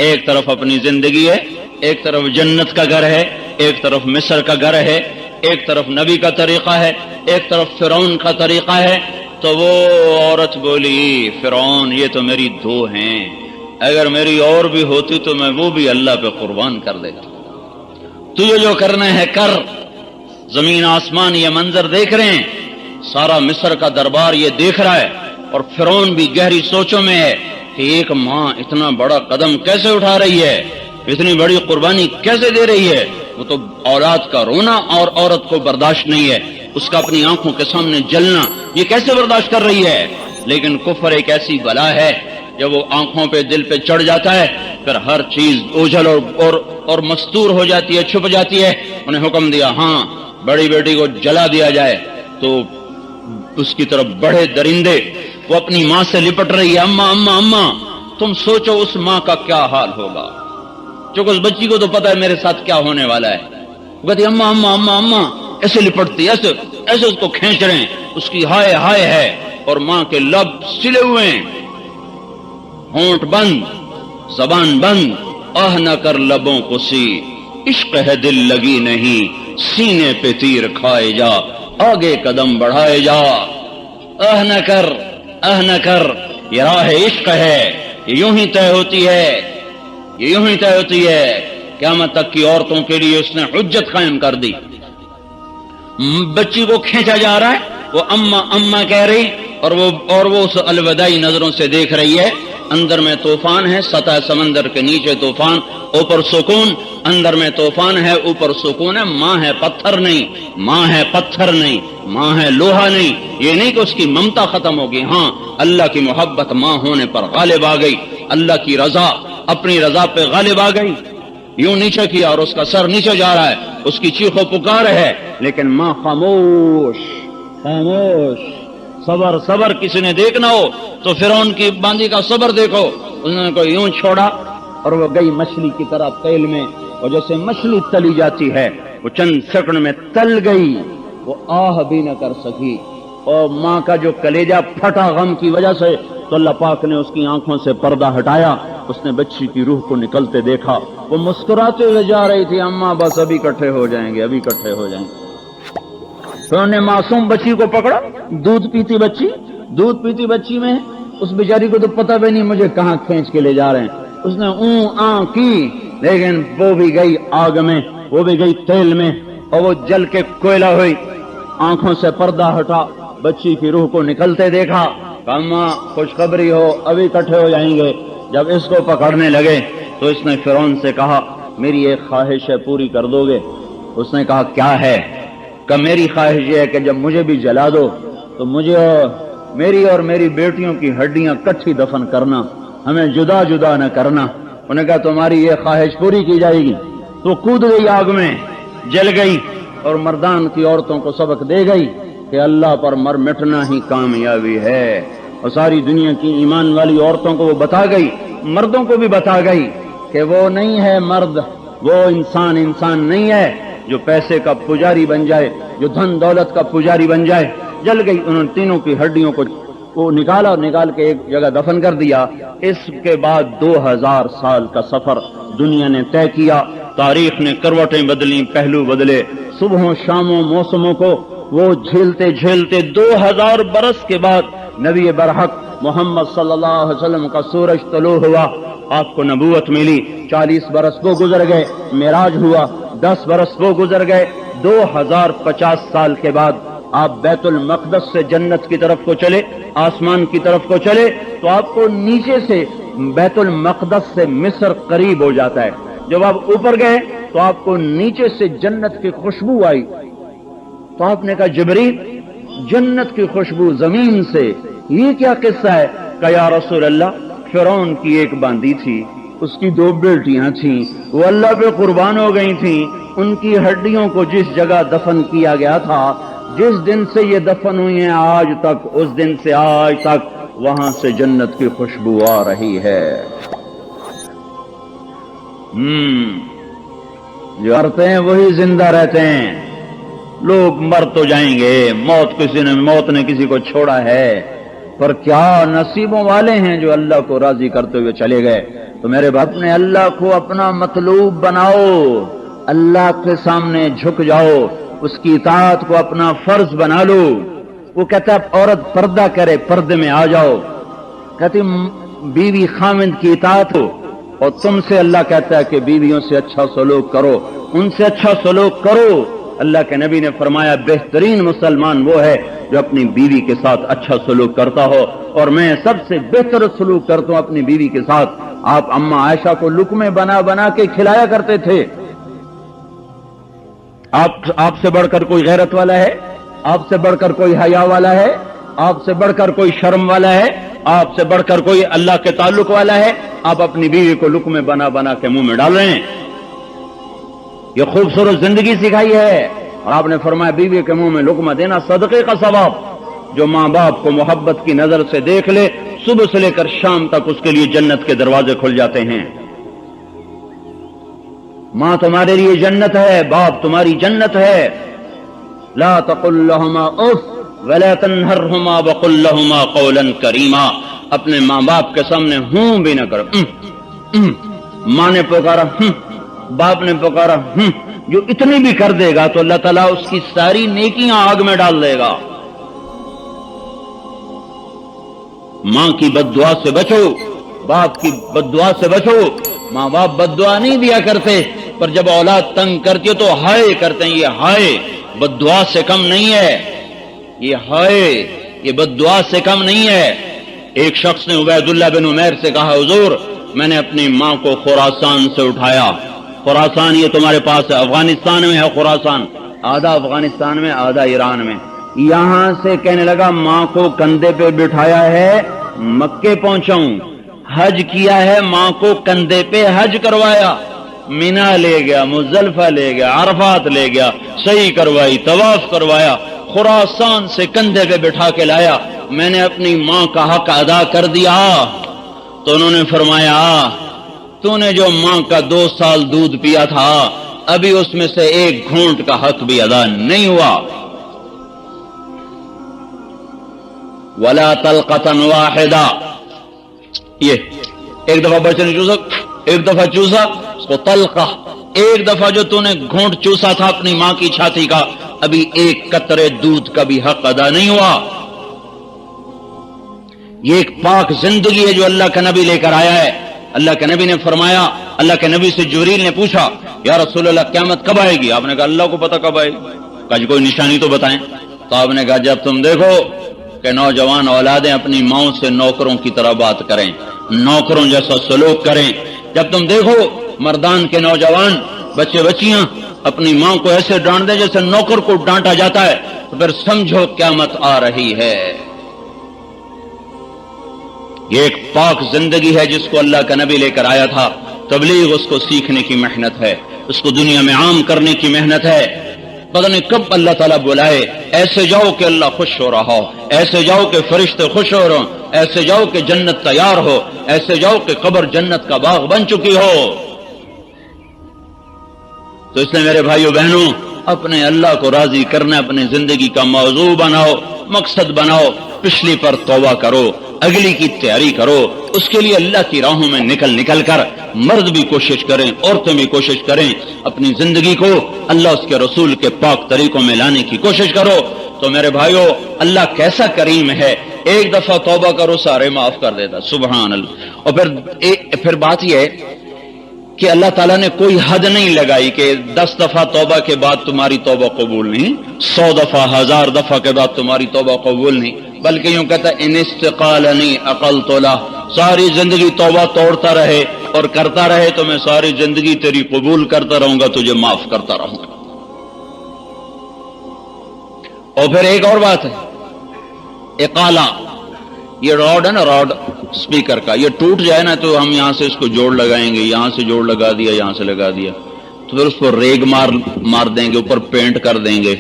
ایک طرف اپنی زندگی ہے، ایک طرف جنت کا گھر ہے، ایک طرف مصر کا گھر ہے، ایک طرف نبی کا طریقہ ہے، ایک طرف فرعون کا طریقہ ہے. تو وہ عورت بولی فرعون یہ تو میری 2 ہیں، اگر میری اور بھی ہوتی تو میں وہ بھی اللہ پہ قربان کر دیتا. تجھے جو کرنا ہے کر. زمین آسمان یہ منظر دیکھ رہے ہیں، سارا مصر کا دربار یہ دیکھ رہا ہے، اور فرعون بھی گہری سوچوں میں ہے کہ ایک ماں اتنا بڑا قدم کیسے اٹھا رہی ہے، اتنی بڑی قربانی کیسے دے رہی ہے. وہ تو اولاد کا رونا اور عورت کو برداشت نہیں ہے، اس کا اپنی آنکھوں کے سامنے جلنا یہ کیسے برداشت کر رہی ہے. لیکن کفر ایک ایسی بلا ہے، جب وہ آنکھوں پہ دل پہ چڑھ جاتا ہے پھر ہر چیز اوجھل اور مستور ہو جاتی ہے، چھپ جاتی ہے. انہیں حکم دیا ہاں بڑی بیٹی کو جلا دیا جائے. تو اس کی طرف بڑے درندے، وہ اپنی ماں سے لپٹ رہی ہے، اماں اماں اماں. تم سوچو اس ماں کا کیا حال ہوگا، چونکہ اس بچی کو تو پتا ہے میرے ساتھ کیا ہونے والا ہے. وہ کہتی اماں اماں اماں اماں، ایسے لپٹتی، ایسے ایسے اس کو کھینچ رہے ہیں، اس کی ہائے ہائے ہے، اور ماں کے لب سلے ہوئے ہیں، ہونٹ بند، زبان بند. آہ نہ کر لبوں کو سی، عشق ہے دل لگی نہیں، سینے پہ تیر کھائے جا، آگے قدم بڑھائے جا. آہ نہ کر، آہ نہ کر، یہ راہ عشق ہے، یہ یوں ہی طے ہوتی ہے، یہ یوں ہی طے ہوتی ہے. قیامت تک کی عورتوں کے لیے اس نے حجت قائم کر دی. بچی کو کھینچا جا رہا ہے، وہ اماں اماں کہہ رہی، اور وہ اس الوداعی نظروں سے دیکھ رہی ہے. اندر میں طوفان ہے، سطح سمندر کے نیچے طوفان، اوپر سکون. اندر میں طوفان ہے، اوپر سکون ہے. ماں ہے پتھر نہیں، ماں ہے پتھر نہیں، ماں ہے لوہا نہیں. یہ نہیں کہ اس کی ممتا ختم ہوگی، ہاں اللہ کی محبت ماں ہونے پر غالب آ گئی، اللہ کی رضا اپنی رضا پہ غالب آ گئی. یوں نیچے کیا اور اس کا سر نیچے جا رہا ہے، اس کی چیخ و پکار ہے، لیکن ماں خاموش خاموش. صبر صبر. کسی نے دیکھنا ہو تو فرعون کی باندی کا صبر دیکھو. اس نے کو یوں چھوڑا اور وہ گئی مچھلی کی طرح تیل میں، اور جیسے مچھلی تلی جاتی ہے وہ چند سیکنڈ میں تل گئی. وہ آہ بھی نہ کر سکی، اور ماں کا جو کلیجہ پھٹا غم کی وجہ سے، تو اللہ پاک نے اس کی آنکھوں سے پردہ ہٹایا. اس نے بچی کی روح کو نکلتے دیکھا. وہ مسکراتے ہوئے جا رہی تھی، اماں بس ابھی اکٹھے ہو جائیں گے، ابھی اکٹھے ہو جائیں گے. تو انہوں نے معصوم بچی کو پکڑا، دودھ پیتی بچی میں اس بیچاری کو تو پتہ بھی نہیں مجھے کہاں کھینچ کے لے جا رہے ہیں. اس نے کی، لیکن وہ بھی گئی آگ میں، وہ بھی گئی تیل میں، اور وہ جل کے کوئلہ ہوئی. آنکھوں سے پردہ ہٹا، بچی کی روح کو نکلتے دیکھا. اماں خوشخبری ہو، ابھی اکٹھے ہو جائیں گے. جب اس کو پکڑنے لگے تو اس نے فرعون سے کہا میری ایک خواہش ہے، پوری کر دو گے؟ اس نے کہا کیا ہے؟ کہ میری خواہش یہ ہے کہ جب مجھے بھی جلا دو تو مجھے میری اور میری بیٹیوں کی ہڈیاں کٹھی دفن کرنا، ہمیں جدا جدا نہ کرنا. انہوں نے کہا تمہاری یہ خواہش پوری کی جائے گی. تو کود گئی آگ میں، جل گئی، اور مردان کی عورتوں کو سبق دے گئی کہ اللہ پر مر مٹنا ہی کامیابی ہے. اور ساری دنیا کی ایمان والی عورتوں کو وہ بتا گئی، مردوں کو بھی بتا گئی کہ وہ نہیں ہے مرد، وہ انسان نہیں ہے جو پیسے کا پجاری بن جائے، جو دھن دولت کا پجاری بن جائے۔ جل گئی، انہوں نے تینوں کی ہڈیوں کو وہ نکالا اور نکال کے ایک جگہ دفن کر دیا۔ اس کے بعد 2000 سال کا سفر دنیا نے طے کیا، تاریخ نے کروٹیں بدلی، پہلو بدلے، صبحوں شاموں موسموں کو وہ جھیلتے جھیلتے 2000 برس کے بعد نبی برحق محمد صلی اللہ علیہ وسلم کا سورج طلوع ہوا، آپ کو نبوت ملی۔ 40 برس وہ گزر گئے، معراج ہوا، 10 برس وہ گزر گئے، 2050 سال کے بعد آپ بیت المقدس سے جنت کی طرف کو چلے، آسمان کی طرف کو چلے تو آپ کو نیچے سے بیت المقدس سے مصر قریب ہو جاتا ہے۔ جب آپ اوپر گئے تو آپ کو نیچے سے جنت کی خوشبو آئی، تو آپ نے کہا جبریل جنت کی خوشبو زمین سے، یہ کیا قصہ ہے؟ کہ یا رسول اللہ فرعون کی ایک باندی تھی، اس کی 2 بیٹیاں تھیں، وہ اللہ پہ قربان ہو گئی تھیں، ان کی ہڈیوں کو جس جگہ دفن کیا گیا تھا، جس دن سے یہ دفن ہوئی ہیں آج تک، اس دن سے آج تک وہاں سے جنت کی خوشبو آ رہی ہے۔ جو مرتے ہیں وہی زندہ رہتے ہیں۔ لوگ مر تو جائیں گے، موت نے کسی کو چھوڑا ہے، پر کیا نصیبوں والے ہیں جو اللہ کو راضی کرتے ہوئے چلے گئے۔ تو میرے باپ نے اللہ کو اپنا مطلوب بناؤ، اللہ کے سامنے جھک جاؤ، اس کی اطاعت کو اپنا فرض بنا لو۔ وہ کہتا ہے عورت پردہ کرے، پردے میں آ جاؤ، کہتی بیوی خامند کی اطاعت ہو، اور تم سے اللہ کہتا ہے کہ بیویوں سے اچھا سلوک کرو، ان سے اچھا سلوک کرو۔ اللہ کے نبی نے فرمایا بہترین مسلمان وہ ہے جو اپنی بیوی کے ساتھ اچھا سلوک کرتا ہو، اور میں سب سے بہتر سلوک کرتا ہوں اپنی بیوی کے ساتھ۔ آپ اماں عائشہ کو لقمے بنا بنا کے کھلایا کرتے تھے۔ آپ سے بڑھ کر کوئی غیرت والا ہے؟ آپ سے بڑھ کر کوئی حیا والا ہے؟ آپ سے بڑھ کر کوئی شرم والا ہے؟ آپ سے بڑھ کر کوئی اللہ کے تعلق والا ہے؟ آپ اپنی بیوی کو لقمے بنا بنا کے منہ میں ڈال رہے ہیں۔ یہ خوبصورت زندگی سکھائی ہے، اور آپ نے فرمایا بیوی کے منہ میں لقمہ دینا صدقے کا ثواب۔ جو ماں باپ کو محبت کی نظر سے دیکھ لے، صبح سے لے کر شام تک اس کے لیے جنت کے دروازے کھل جاتے ہیں۔ ماں تمہارے لیے جنت ہے، باپ تمہاری جنت ہے۔ لا تقل لهما اف ولا تنهرهما وقل لهما قولا کریما۔ اپنے ماں باپ کے سامنے ہوں بھی نہ کرو۔ ماں نے پکارا باپ نے پکارا، جو اتنی بھی کر دے گا تو اللہ تعالیٰ اس کی ساری نیکیاں آگ میں ڈال دے گا۔ ماں کی بد دعا سے بچو، باپ کی بد دعا سے بچو۔ ماں باپ بد دعا نہیں دیا کرتے، پر جب اولاد تنگ کرتی ہے تو ہائے کرتے ہیں۔ یہ ہائے بد دعا سے کم نہیں ہے، یہ ہائے یہ بد دعا سے کم نہیں ہے۔ ایک شخص نے عبید اللہ بن عمیر سے کہا حضور میں نے اپنی ماں کو خراسان سے اٹھایا۔ خراسان یہ تمہارے پاس ہے، افغانستان میں ہے خراسان، آدھا افغانستان میں آدھا ایران میں۔ یہاں سے کہنے لگا ماں کو کندھے پہ بٹھایا ہے، مکے پہنچاؤں، حج کیا ہے، ماں کو کندھے پہ حج کروایا، مینا لے گیا، مزدلفہ لے گیا، عرفات لے گیا، صحیح کروائی، طواف کروایا، خراسان سے کندھے پہ بٹھا کے لایا۔ میں نے اپنی ماں کا حق ادا کر دیا۔ تو انہوں نے فرمایا تو نے جو ماں کا 2 سال دودھ پیا تھا ابھی اس میں سے 1 گھونٹ کا حق بھی ادا نہیں ہوا۔ ولا طلقة واحدہ، یہ ایک دفعہ بچے نے چوسا، ایک دفعہ چوسا، اس کو طلقہ، ایک دفعہ جو تو نے گھونٹ چوسا تھا اپنی ماں کی چھاتی کا، ابھی 1 قطرے دودھ کا بھی حق ادا نہیں ہوا۔ یہ ایک پاک زندگی ہے جو اللہ کا نبی لے کر آیا ہے۔ اللہ کے نبی نے فرمایا، اللہ کے نبی سے جبریل نے پوچھا یا رسول اللہ قیامت کب آئے گی؟ آپ نے کہا اللہ کو پتہ کب آئے گی۔ کہا جی کوئی نشانی تو بتائیں۔ تو آپ نے کہا جب تم دیکھو کہ نوجوان اولادیں اپنی ماؤں سے نوکروں کی طرح بات کریں، نوکروں جیسا سلوک کریں، جب تم دیکھو مردان کے نوجوان بچے بچیاں اپنی ماں کو ایسے ڈانٹ دیں جیسے نوکر کو ڈانٹا جاتا ہے، تو پھر سمجھو قیامت آ رہی ہے۔ یہ ایک پاک زندگی ہے جس کو اللہ کا نبی لے کر آیا تھا۔ تبلیغ اس کو سیکھنے کی محنت ہے، اس کو دنیا میں عام کرنے کی محنت ہے۔ پتہ نہیں کب اللہ تعالیٰ بلائے، ایسے جاؤ کہ اللہ خوش ہو رہا ہو، ایسے جاؤ کہ فرشتے خوش ہو رہے ہوں، ایسے جاؤ کہ جنت تیار ہو، ایسے جاؤ کہ قبر جنت کا باغ بن چکی ہو۔ تو اس لیے میرے بھائیو بہنوں، اپنے اللہ کو راضی کرنا اپنے زندگی کا موضوع بناؤ، مقصد بناؤ، پچھلی پر توبہ کرو، اگلی کی تیاری کرو، اس کے لیے اللہ کی راہوں میں نکل کر مرد بھی کوشش کریں، عورتیں بھی کوشش کریں، اپنی زندگی کو اللہ اس کے رسول کے پاک طریقوں میں لانے کی کوشش کرو۔ تو میرے بھائیو، اللہ کیسا کریم ہے، ایک دفعہ توبہ کرو سارے معاف کر دیتا، سبحان اللہ۔ اور پھر بات یہ ہے کہ اللہ تعالیٰ نے کوئی حد نہیں لگائی کہ 10 دفعہ توبہ کے بعد تمہاری توبہ قبول نہیں، 100 دفعہ 1000 دفعہ کے بعد تمہاری توبہ قبول نہیں، بلکہ یوں کہتا ہے ان استقالنی عقلت له، ساری زندگی توبہ توڑتا رہے اور کرتا رہے تو میں ساری زندگی تیری قبول کرتا رہوں گا، تجھے معاف کرتا رہوں گا۔ اور پھر ایک اور بات ہے، اقالہ، یہ راڈ ہے نا، راڈ اسپیکر کا، یہ ٹوٹ جائے نا تو ہم یہاں سے اس کو جوڑ لگائیں گے، یہاں سے جوڑ لگا دیا، یہاں سے لگا دیا، تو پھر اس کو ریگ مار دیں گے، اوپر پینٹ کر دیں گے،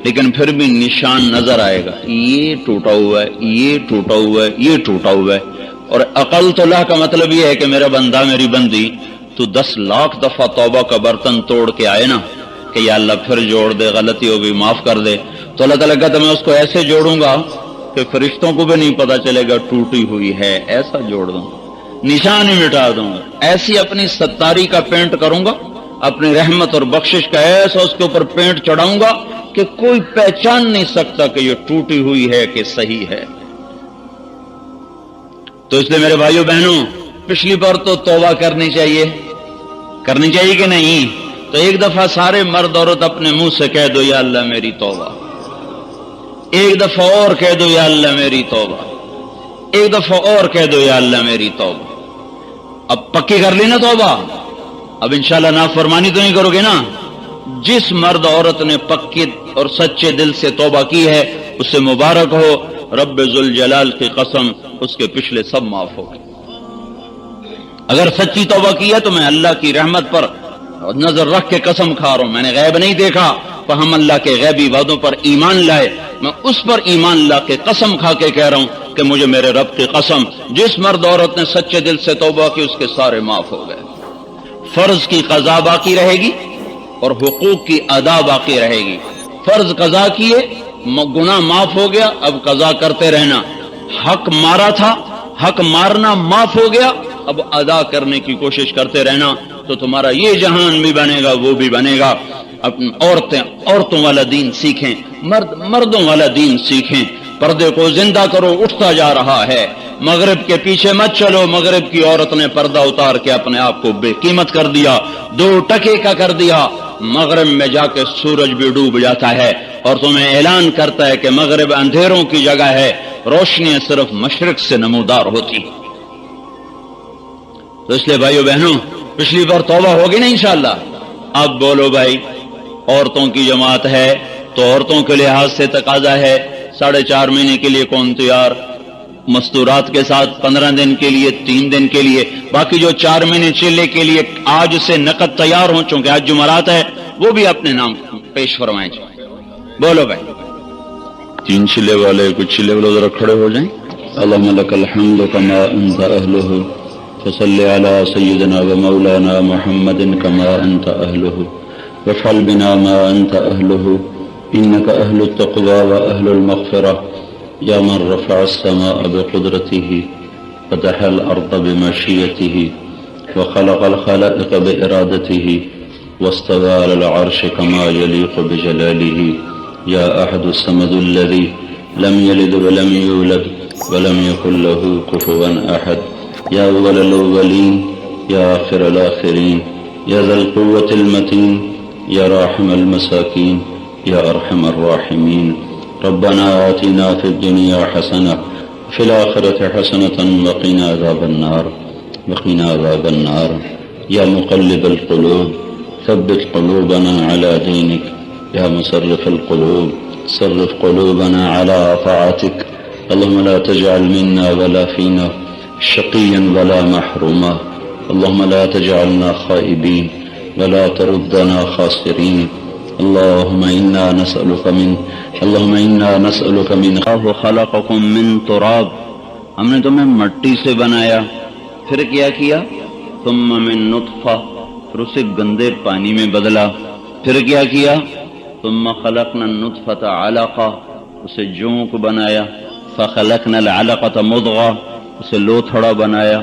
لیکن پھر بھی نشان نظر آئے گا، یہ ٹوٹا ہوا ہے، یہ ٹوٹا ہوا ہے، یہ ٹوٹا ہوا ہے۔ اور عقلت اللہ کا مطلب یہ ہے کہ میرا بندہ، میری بندی، تو 10 لاکھ دفعہ توبہ کا برتن توڑ کے آئے نا کہ یا اللہ پھر جوڑ دے، غلطی ہو گئی معاف کر دے، تو اللہ تعالیٰ کہتا میں اس کو ایسے جوڑوں گا کہ فرشتوں کو بھی نہیں پتا چلے گا ٹوٹی ہوئی ہے، ایسا جوڑ دوں گا، نشان ہی مٹا دوں گا، ایسی اپنی ستاری کا پینٹ کروں گا، اپنی رحمت اور بخشش کا ایسا اس کے اوپر پینٹ چڑھاؤں گا کہ کوئی پہچان نہیں سکتا کہ یہ ٹوٹی ہوئی ہے کہ صحیح ہے۔ تو اس لیے میرے بھائیوں بہنوں، پچھلی بار تو توبہ کرنی چاہیے کہ نہیں؟ تو ایک دفعہ سارے مرد عورت اپنے منہ سے کہہ دو یا اللہ میری توبہ، ایک دفعہ اور کہہ دو یا اللہ میری توبہ، ایک دفعہ اور کہہ دو یا اللہ میری توبہ۔ اب پکی کر لی نا توبہ، اب انشاءاللہ نافرمانی تو نہیں کرو گے نا؟ جس مرد عورت نے پکی اور سچے دل سے توبہ کی ہے اسے مبارک ہو، رب ذوالجلال کی قسم اس کے پچھلے سب معاف ہو گئے۔ اگر سچی توبہ کی ہے تو میں اللہ کی رحمت پر نظر رکھ کے قسم کھا رہا ہوں، میں نے غیب نہیں دیکھا، تو ہم اللہ کے غیبی وعدوں پر ایمان لائے، میں اس پر ایمان لا کے قسم کھا کے کہہ رہا ہوں کہ مجھے میرے رب کی قسم، جس مرد عورت نے سچے دل سے توبہ کی اس کے سارے معاف ہو گئے۔ فرض کی قضا باقی رہے گی اور حقوق کی ادا باقی رہے گی۔ فرض قضا کیے، گناہ معاف ہو گیا، اب قضا کرتے رہنا۔ حق مارا تھا، حق مارنا معاف ہو گیا، اب ادا کرنے کی کوشش کرتے رہنا، تو تمہارا یہ جہان بھی بنے گا، وہ بھی بنے گا۔ عورتوں والا دین سیکھیں، مردوں والا دین سیکھیں، پردے کو زندہ کرو، اٹھتا جا رہا ہے۔ مغرب کے پیچھے مت چلو، مغرب کی عورت نے پردہ اتار کے اپنے آپ کو بے قیمت کر دیا، 2 ٹکے کا کر دیا۔ مغرب میں جا کے سورج بھی ڈوب جاتا ہے اور تمہیں اعلان کرتا ہے کہ مغرب اندھیروں کی جگہ ہے، روشنیاں صرف مشرق سے نمودار ہوتی۔ تو اس لیے بھائیو بہنوں، پچھلی بار توبہ ہوگی نا انشاءاللہ؟ اب بولو بھائی، عورتوں کی جماعت ہے تو عورتوں کے لحاظ سے تقاضا ہے 4.5 مہینے کے لیے کون تیار، مستورات کے ساتھ 15 دن کے لیے، 3 دن کے لیے، باقی جو 4 مہینے چلے کے لیے آج سے نقد تیار ہوں، چونکہ آج جمعرات ہے، وہ بھی اپنے نام پیش فرمائیں۔ بولو بھائی، 3 چلے والے، کچھ چلے والے ذرا کھڑے ہو جائیں۔ اللہم لک الحمد کما انت اہلہ فصلی علی سیدنا و مولانا محمد کما انت اہلہ وافعل بنا ما انت اہلہ انک اہل التقوی و اہل المغفرہ یا من رفع السماء بقدرته فتح الارض بمشیته وخلق الخلائق بارادته واستوى على العرش كما يليق بجلاله یا احد الصمد الذي لم يلد ولم يولد ولم يكن له كفوا احد یا اول الاولین یا آخر الاخرین یا ذا القوة المتین یا راحم المساکین یا ارحم الراحمین ربنا آتنا فی الدنیا حسنة فی الآخرة حسنة وقنا عذاب النار یا مقلب القلوب ثبت قلوبنا على دينك یا مصرف القلوب صرف قلوبنا على طاعتك اللهم لا تجعل منا ولا فينا شقيا ولا محروما اللهم لا تجعلنا خائبين ولا تردنا خاسرين اللهم إنا نسألك من الله خلقكم من تراب، ہم نے تمہیں مٹی سے بنایا، پھر کیا ثم من نطفہ، پھر اسے گندے پانی میں بدلا، پھر کیا ثم خلقنا النطفة علقہ، اسے جونک بنایا، فخلقنا العلقة مضغہ، اسے لوتھڑا بنایا،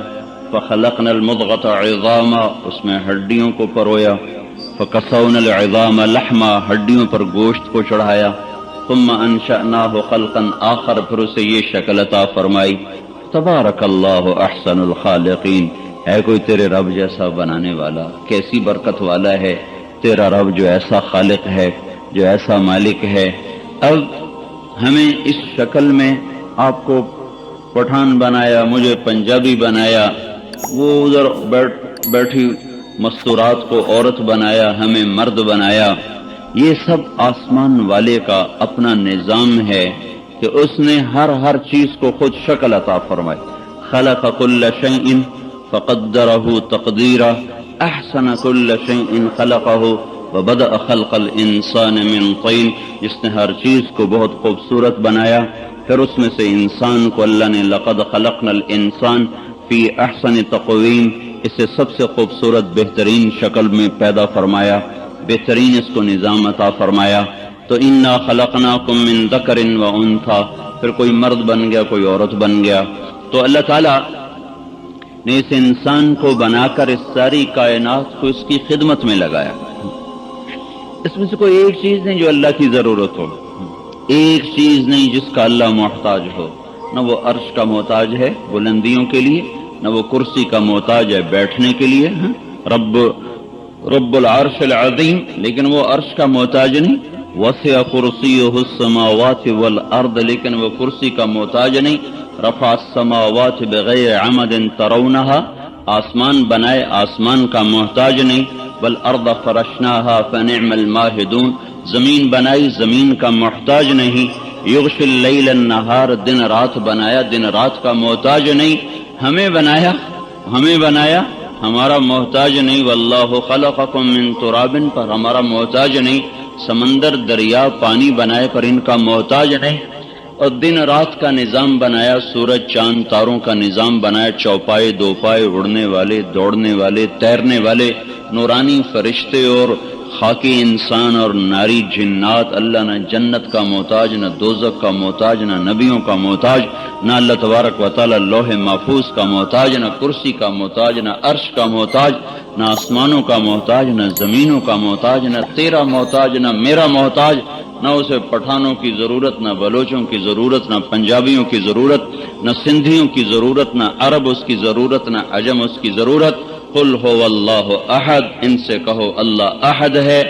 فخلقنا المضغة عظاما، اس میں ہڈیوں کو پرویا، فکسونا العظام لحما، ہڈیوں پر گوشت کو چڑھایا، ثم انشأناہ خلقا آخر، پھر اسے یہ شکل عطا فرمائی۔ تبارک اللہ احسن الخالقین، ہے کوئی تیرے رب جیسا بنانے والا؟ کیسی برکت والا ہے تیرا رب جو ایسا خالق ہے، جو ایسا مالک ہے۔ اب ہمیں اس شکل میں آپ کو پٹھان بنایا، مجھے پنجابی بنایا، وہ ادھر بیٹھی مستورات کو عورت بنایا، ہمیں مرد بنایا۔ یہ سب آسمان والے کا اپنا نظام ہے کہ اس نے ہر چیز کو خود شکل عطا فرمائی۔ خلق کل شیء فقدرہ تقدیرا، احسن کل شیء خلقہ وبدأ خلق الانسان من طین، جس نے ہر چیز کو بہت خوبصورت بنایا، پھر اس میں سے انسان کو اللہ نے لقد خلقنا الانسان فی احسن تقویم، اسے سب سے خوبصورت بہترین شکل میں پیدا فرمایا، بہترین اس کو نظام عطا فرمایا۔ تو انا خلقناکم من ذکر و انثی، پھر کوئی مرد بن گیا، کوئی عورت بن گیا۔ تو اللہ تعالیٰ نے اس انسان کو بنا کر اس ساری کائنات کو اس کی خدمت میں لگایا۔ اس میں سے کوئی ایک چیز نہیں جو اللہ کی ضرورت ہو، ایک چیز نہیں جس کا اللہ محتاج ہو، نہ وہ عرش کا محتاج ہے بلندیوں کے لیے، نہ وہ کرسی کا محتاج ہے بیٹھنے کے لیے، رب العرش العظیم، لیکن وہ عرش کا محتاج نہیں۔ وسع کرسیہ السماوات والارض، لیکن وہ کرسی کا محتاج نہیں۔ رفع السماوات بغیر عمد ترونہا، آسمان بنائے، آسمان کا محتاج نہیں۔ والارض فرشناہا فنعم الماہدون، زمین بنائی، زمین کا محتاج نہیں۔ یغشی اللیل النہار، دن رات بنایا، دن رات کا محتاج نہیں۔ ہمیں بنایا ہمارا محتاج نہیں۔ واللہ خلقکم من تراب، پر ہمارا محتاج نہیں۔ سمندر، دریا، پانی بنائے پر ان کا محتاج نہیں۔ اور دن رات کا نظام بنایا، سورج چاند تاروں کا نظام بنایا، چوپائے دو پائے، اڑنے والے، دوڑنے والے، تیرنے والے، نورانی فرشتے اور خاکی انسان اور ناری جنات۔ اللہ نہ جنت کا محتاج، نہ دوزخ کا محتاج، نہ نبیوں کا محتاج، نہ اللہ تبارک و تعالی لوح محفوظ کا محتاج، نہ کرسی کا محتاج، نہ عرش کا محتاج، نہ آسمانوں کا محتاج، نہ زمینوں کا محتاج، نہ تیرا محتاج، نہ میرا محتاج، نہ اسے پٹھانوں کی ضرورت، نہ بلوچوں کی ضرورت، نہ پنجابیوں کی ضرورت، نہ سندھیوں کی ضرورت، نہ عرب اس کی ضرورت، نہ عجم اس کی ضرورت۔ قل هو اللہ احد، ان سے کہو اللہ احد ہے،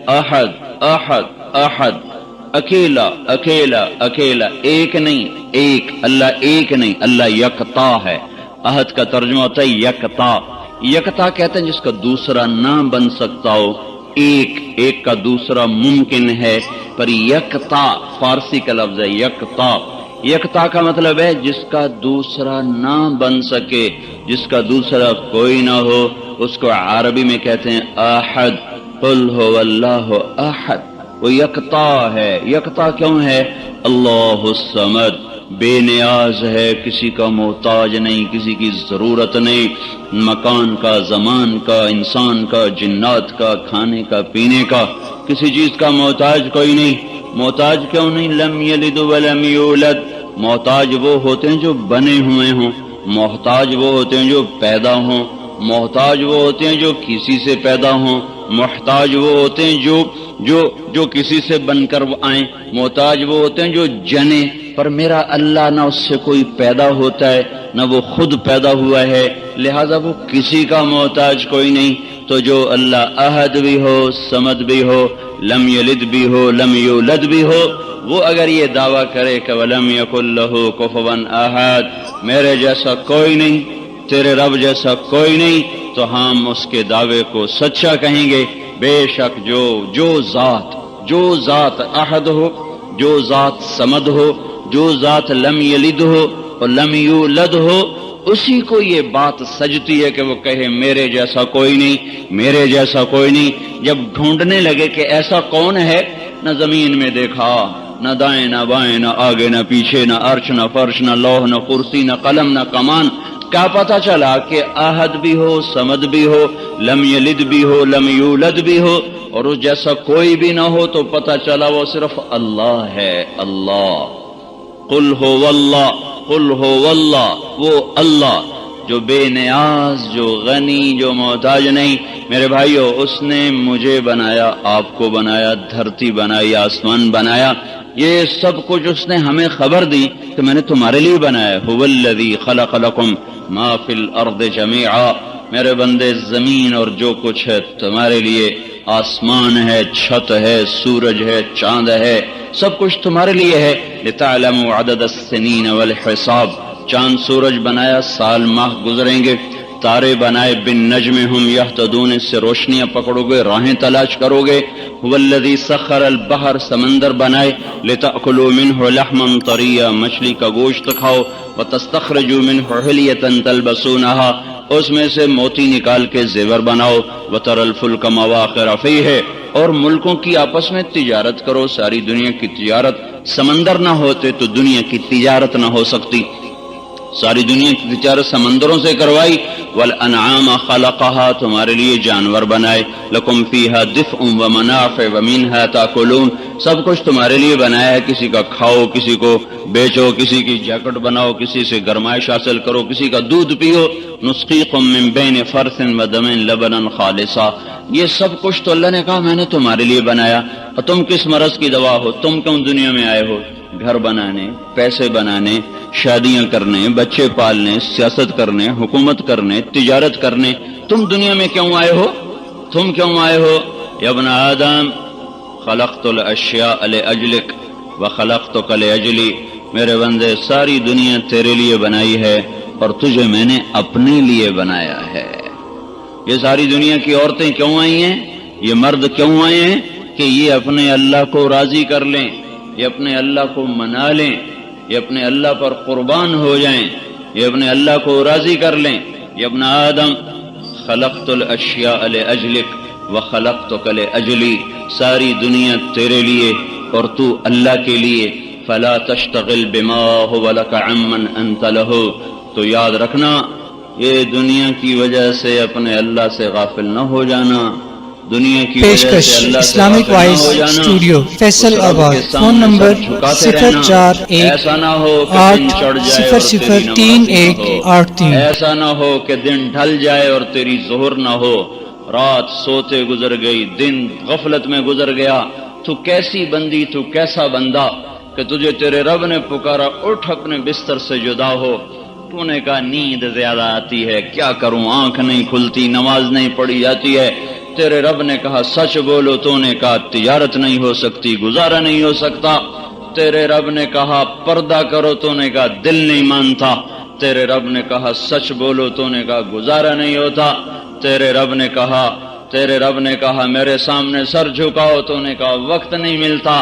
احد احد احد، اکیلا اکیلا اکیلا، ایک نہیں، ایک اللہ، ایک نہیں، اللہ یکتا ہے۔ احد کا ترجمہ ہوتا ہے یکتا، یکتا کہتے ہیں جس کا دوسرا نہ بن سکتا ہو، ایک کا دوسرا ممکن ہے، پر یکتا فارسی کا لفظ ہے یکتا۔ یکتا کا مطلب ہے جس کا دوسرا نہ بن سکے، جس کا دوسرا کوئی نہ ہو، اس کو عربی میں کہتے ہیں احد۔ قل هو اللہ احد، وہ یکتا ہے۔ یکتا کیوں ہے؟ اللہ الصمد، بے نیاز ہے، کسی کا محتاج نہیں، کسی کی ضرورت نہیں، مکان کا، زمان کا، انسان کا، جنات کا، کھانے کا، پینے کا، کسی چیز کا محتاج کوئی نہیں۔ محتاج کیوں نہیں؟ لم یلد ولم یولد، محتاج وہ ہوتے ہیں جو بنے ہوئے ہوں، محتاج وہ ہوتے ہیں جو پیدا ہوں، محتاج وہ ہوتے ہیں جو کسی سے پیدا ہوں، محتاج وہ ہوتے ہیں جو کسی سے بن کر آئیں، محتاج وہ ہوتے ہیں جو جنے، پر میرا اللہ نہ اس سے کوئی پیدا ہوتا ہے، نہ وہ خود پیدا ہوا ہے، لہذا وہ کسی کا محتاج کوئی نہیں۔ تو جو اللہ احد بھی ہو، صمد بھی ہو، لم یلد بھی ہو، لم یولد بھی ہو، وہ اگر یہ دعویٰ کرے کہ وَلَمْ يَكُنْ لَهُ كُفُوًا أَحَدٌ، میرے جیسا کوئی نہیں، تیرے رب جیسا کوئی نہیں، تو ہم اس کے دعوے کو سچا کہیں گے۔ بے شک جو ذات احد ہو، جو ذات صمد ہو، جو ذات لم یلد ہو اور لم یولد ہو، اسی کو یہ بات سجتی ہے کہ وہ کہے میرے جیسا کوئی نہیں، میرے جیسا کوئی نہیں۔ جب ڈھونڈنے لگے کہ ایسا کون ہے، نہ زمین میں دیکھا، نہ دائیں نہ بائیں، نہ آگے نہ پیچھے، نہ عرش نہ فرش، نہ لوح نہ کرسی، نہ قلم نہ کمان، کیا پتا چلا کہ احد بھی ہو، صمد بھی ہو، لم یلد بھی ہو، لم یولد بھی ہو، اور اس جیسا کوئی بھی نہ ہو، تو پتا چلا وہ صرف اللہ ہے، اللہ۔ قل ہو واللہ، قل ہو واللہ، وہ اللہ جو بے نیاز، جو غنی، جو محتاج نہیں۔ میرے بھائیو، اس نے مجھے بنایا، آپ کو بنایا، دھرتی بنائی، آسمان بنایا، یہ سب کچھ اس نے ہمیں خبر دی کہ میں نے تمہارے لیے بنایا۔ هو الذی خلق لکم ما فی الارض جمیعا، میرے بندے زمین اور جو کچھ ہے تمہارے لیے، آسمان ہے، چھت ہے، سورج ہے، چاند ہے، سب کچھ تمہارے لیے ہے۔ لتعلموا عدد السنین والحساب، چاند سورج بنایا، سال ماہ گزریں گے، تارے بنائے، بالنجم ہم یہتدون، اس سے روشنیاں پکڑو گے، راہیں تلاش کرو گے۔ هو الذی سخر البحر، سمندر بنائے، لتأکلوا منہ لحما طریا، مچھلی کا گوشت کھاؤ، وتستخرجوا منہ حلیۃ تلبسونہا، اس میں سے موتی نکال کے زیور بناؤ، وتری الفلک مواخر فیہ، اور ملکوں کی آپس میں تجارت کرو، ساری دنیا کی تجارت۔ سمندر نہ ہوتے تو دنیا کی تجارت نہ ہو سکتی، ساری دنیا کی تجارت سمندروں سے کروائی۔ والانعام خلقها، تمہارے لیے جانور بنائے، لکم فیہا دفء ومنافع ومنہا تاکلون، سب کچھ تمہارے لیے بنایا ہے، کسی کا کھاؤ، کسی کو بیچو، کسی کی جیکٹ بناؤ، کسی سے گرمائش حاصل کرو، کسی کا دودھ پیو۔ نسقیکم من بین فرث ودم لبنا خالصا، یہ سب کچھ تو اللہ نے کہا میں نے تمہارے لیے بنایا۔ اور تم کس مرض کی دوا ہو؟ تم کیوں دنیا میں آئے ہو؟ گھر بنانے، پیسے بنانے، شادیاں کرنے، بچے پالنے، سیاست کرنے، حکومت کرنے، تجارت کرنے۔ تم دنیا میں کیوں آئے ہو؟ تم کیوں آئے ہو؟ یا ابن آدم خلقت الاشیاء لاجلک وخلقتک لاجلی، میرے بندے ساری دنیا تیرے لیے بنائی ہے اور تجھے میں نے اپنے لیے بنایا ہے۔ یہ ساری دنیا کی عورتیں کیوں آئی ہیں؟ یہ مرد کیوں آئے ہیں؟ کہ یہ اپنے اللہ کو راضی کر لیں، یہ اپنے اللہ کو منا لیں، یہ اپنے اللہ پر قربان ہو جائیں، یہ اپنے اللہ کو راضی کر لیں۔ یہ ابن آدم خلقت الاشیاء لاجلک وخلقتک لاجلی، ساری دنیا تیرے لیے اور تو اللہ کے لیے۔ فلا تشتغل بما هو لك عمن انت له، تو یاد رکھنا یہ دنیا کی وجہ سے اپنے اللہ سے غافل نہ ہو جانا، دنیا کی وجہ پیشکش سے اللہ سے اسلامک غافل نہ وائس ہو جانا۔ اسٹوڈیو فیصل اس رب آباد، کے فون سامنے نمبر سر جھکاتے رہنا۔ 041 ایسا نہ ہو کہ دن چڑھ جائے اور تیری نماز نہ ہو، 003183 ایسا نہ ہو کہ دن ڈھل جائے اور تیری ظہر نہ ہو، رات سوتے گزر گئی، دن غفلت میں گزر گیا۔ تو کیسی بندی، تو کیسا بندہ کہ تجھے تیرے رب نے پکارا اٹھ اپنے بستر سے جدا ہو، تو نے کہا نیند زیادہ آتی ہے، کیا کروں، آنکھ نہیں کھلتی، نماز نہیں پڑھی جاتی ہے۔ تیرے رب نے کہا سچ بولو، تو نے کہا تجارت نہیں ہو سکتی، گزارا نہیں ہو سکتا۔ تیرے رب نے کہا پردہ کرو، تو نے کہا دل نہیں مانتا۔ تیرے رب نے کہا سچ بولو، تو نے کہا گزارا نہیں ہوتا۔ تیرے رب نے کہا میرے سامنے سر جھکاؤ، تو نے کہا وقت نہیں ملتا۔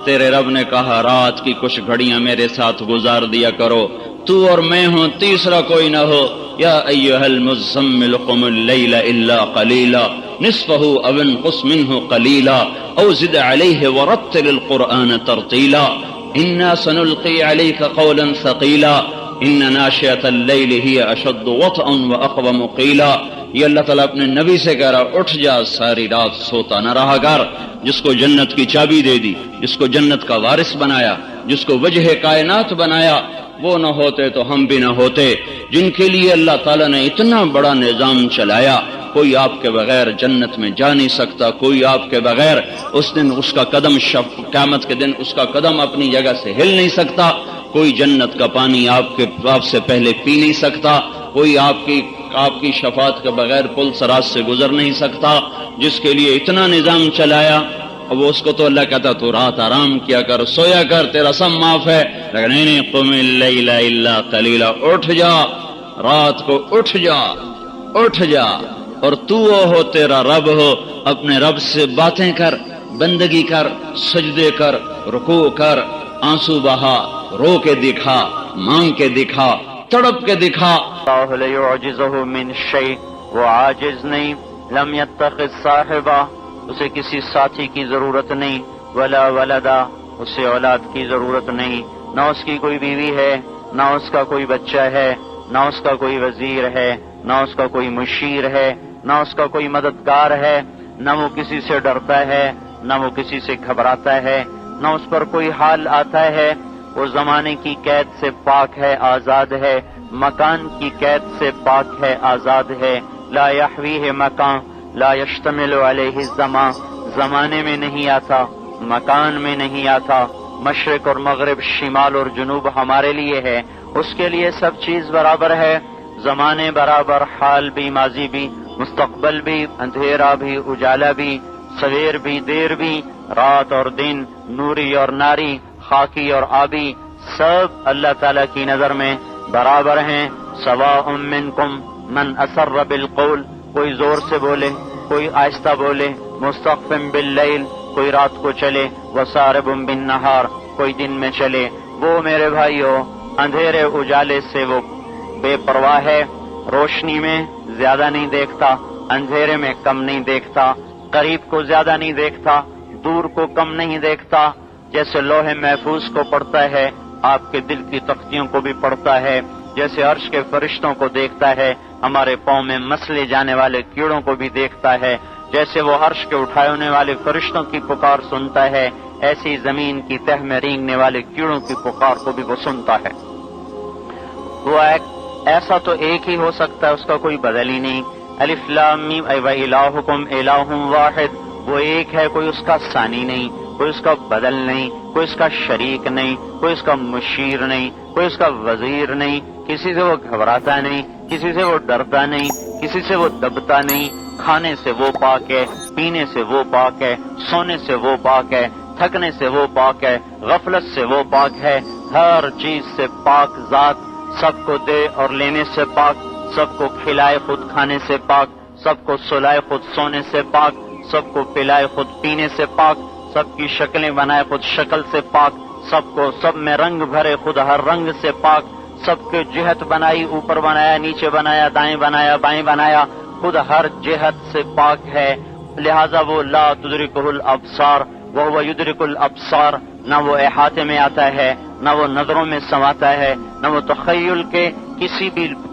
تیرے رب نے کہا رات کی کچھ گھڑیاں میرے ساتھ گزار دیا کرو، تو اور میں ہوں، تیسرا کوئی نہ ہو۔ یا ایھا المزمل قم اللیل الا قلیلا نصفہ او انقص منہ قلیلا او زد علیہ ورتل القرآن ترتیلا انا سنلقی علیک قولا ثقیلا ان ناشئۃ اللیل ہی اشد وطئا واقوم قیلا۔ یہ اللہ تعالیٰ اپنے نبی سے کہہ رہا اٹھ جا، ساری رات سوتا نہ رہا کر۔ جس کو جنت کی چابی دے دی، جس کو جنت کا وارث بنایا، جس کو وجہ کائنات بنایا، وہ نہ ہوتے تو ہم بھی نہ ہوتے۔ جن کے لیے اللہ تعالیٰ نے اتنا بڑا نظام چلایا، کوئی آپ کے بغیر جنت میں جا نہیں سکتا، کوئی آپ کے بغیر اس دن اس کا قدم قیامت کے دن اس کا قدم اپنی جگہ سے ہل نہیں سکتا، کوئی جنت کا پانی آپ سے پہلے پی نہیں سکتا، کوئی آپ کی شفاعت کے بغیر پل سراج سے گزر نہیں سکتا۔ جس کے لیے اتنا نظام چلایا، اب اس کو تو اللہ کہتا تو رات آرام کیا کر، سویا کر، تیرا سب معاف ہے۔ لیکن نہیں، قم اللیل الا قلیلا، اٹھ جا، رات کو اٹھ جا اور تو ہو، تیرا رب ہو، اپنے رب سے باتیں کر، بندگی کر، سجدے کر، رکوع کر، آنسو بہا، رو کے دکھا، مانگ کے دکھا، تڑپ کے دکھا۔ اللہ لا يعجزه من شيء، وہ عاجز نہیں، لم يتخذ صاحبہ، اسے کسی ساتھی کی ضرورت نہیں، ولا ولدا، اسے اولاد کی ضرورت نہیں، نہ اس کی کوئی بیوی ہے، نہ اس کا کوئی بچہ ہے، نہ اس کا کوئی وزیر ہے، نہ اس کا کوئی مشیر ہے، نہ اس کا کوئی مددگار ہے، نہ وہ کسی سے ڈرتا ہے، نہ وہ کسی سے گھبراتا ہے، نہ اس پر کوئی حال آتا ہے۔ وہ زمانے کی قید سے پاک ہے، آزاد ہے، مکان کی قید سے پاک ہے، آزاد ہے۔ لا یحویہ مکان لا یشتمل علیہ الزمان، زمانے میں نہیں آتا، مکان میں نہیں آتا۔ مشرق اور مغرب، شمال اور جنوب ہمارے لیے ہے، اس کے لیے سب چیز برابر ہے، زمانے برابر، حال بھی، ماضی بھی، مستقبل بھی، اندھیرا بھی، اجالا بھی، سویر بھی، دیر بھی، رات اور دن، نوری اور ناری، خاکی اور آبی، سب اللہ تعالیٰ کی نظر میں برابر ہیں۔ سواء منکم من اسر بالقول، کوئی زور سے بولے، کوئی آہستہ بولے، مستخف باللیل، کوئی رات کو چلے، وسارب بالنہار، کوئی دن میں چلے۔ وہ میرے بھائیو اندھیرے اجالے سے وہ بے پرواہ ہے، روشنی میں زیادہ نہیں دیکھتا، اندھیرے میں کم نہیں دیکھتا، قریب کو زیادہ نہیں دیکھتا، دور کو کم نہیں دیکھتا۔ جیسے لوح محفوظ کو پڑھتا ہے، آپ کے دل کی تختیوں کو بھی پڑھتا ہے، جیسے عرش کے فرشتوں کو دیکھتا ہے، ہمارے پاؤں میں مسلے جانے والے کیڑوں کو بھی دیکھتا ہے، جیسے وہ عرش کے اٹھائے ہونے والے فرشتوں کی پکار سنتا ہے، ایسی زمین کی تہ میں رینگنے والے کیڑوں کی پکار کو بھی وہ سنتا ہے۔ وہ ایسا تو ایک ہی ہو سکتا ہے، اس کا کوئی بدل ہی نہیں۔ الف لام میم و الہکم الہ واحد، وہ ایک ہے، کوئی اس کا ثانی نہیں، کوئی اس کا بدل نہیں، کوئی اس کا شریک نہیں، کوئی اس کا مشیر نہیں، کوئی اس کا وزیر نہیں، کسی سے وہ گھبراتا نہیں، کسی سے وہ ڈرتا نہیں، کسی سے وہ دبتا نہیں، کھانے سے وہ پاک ہے، پینے سے وہ پاک ہے، سونے سے وہ پاک ہے، تھکنے سے وہ پاک ہے، غفلت سے وہ پاک ہے، ہر چیز سے پاک ذات، سب کو دے اور لینے سے پاک، سب کو کھلائے خود کھانے سے پاک، سب کو سلائے خود سونے سے پاک، سب کو پلائے خود پینے سے پاک، سب کی شکلیں بنائے خود شکل سے پاک، سب میں رنگ بھرے خود ہر رنگ سے پاک، سب کے جہت بنائی، اوپر بنایا، نیچے بنایا، دائیں بنایا، بائیں بنایا، خود ہر جہت سے پاک ہے۔ لہذا وہ لا تدرکہ الابصار وہو یدرک الابصار، نہ وہ احاطے میں آتا ہے، نہ وہ نظروں میں سماتا ہے، نہ وہ تخیل کے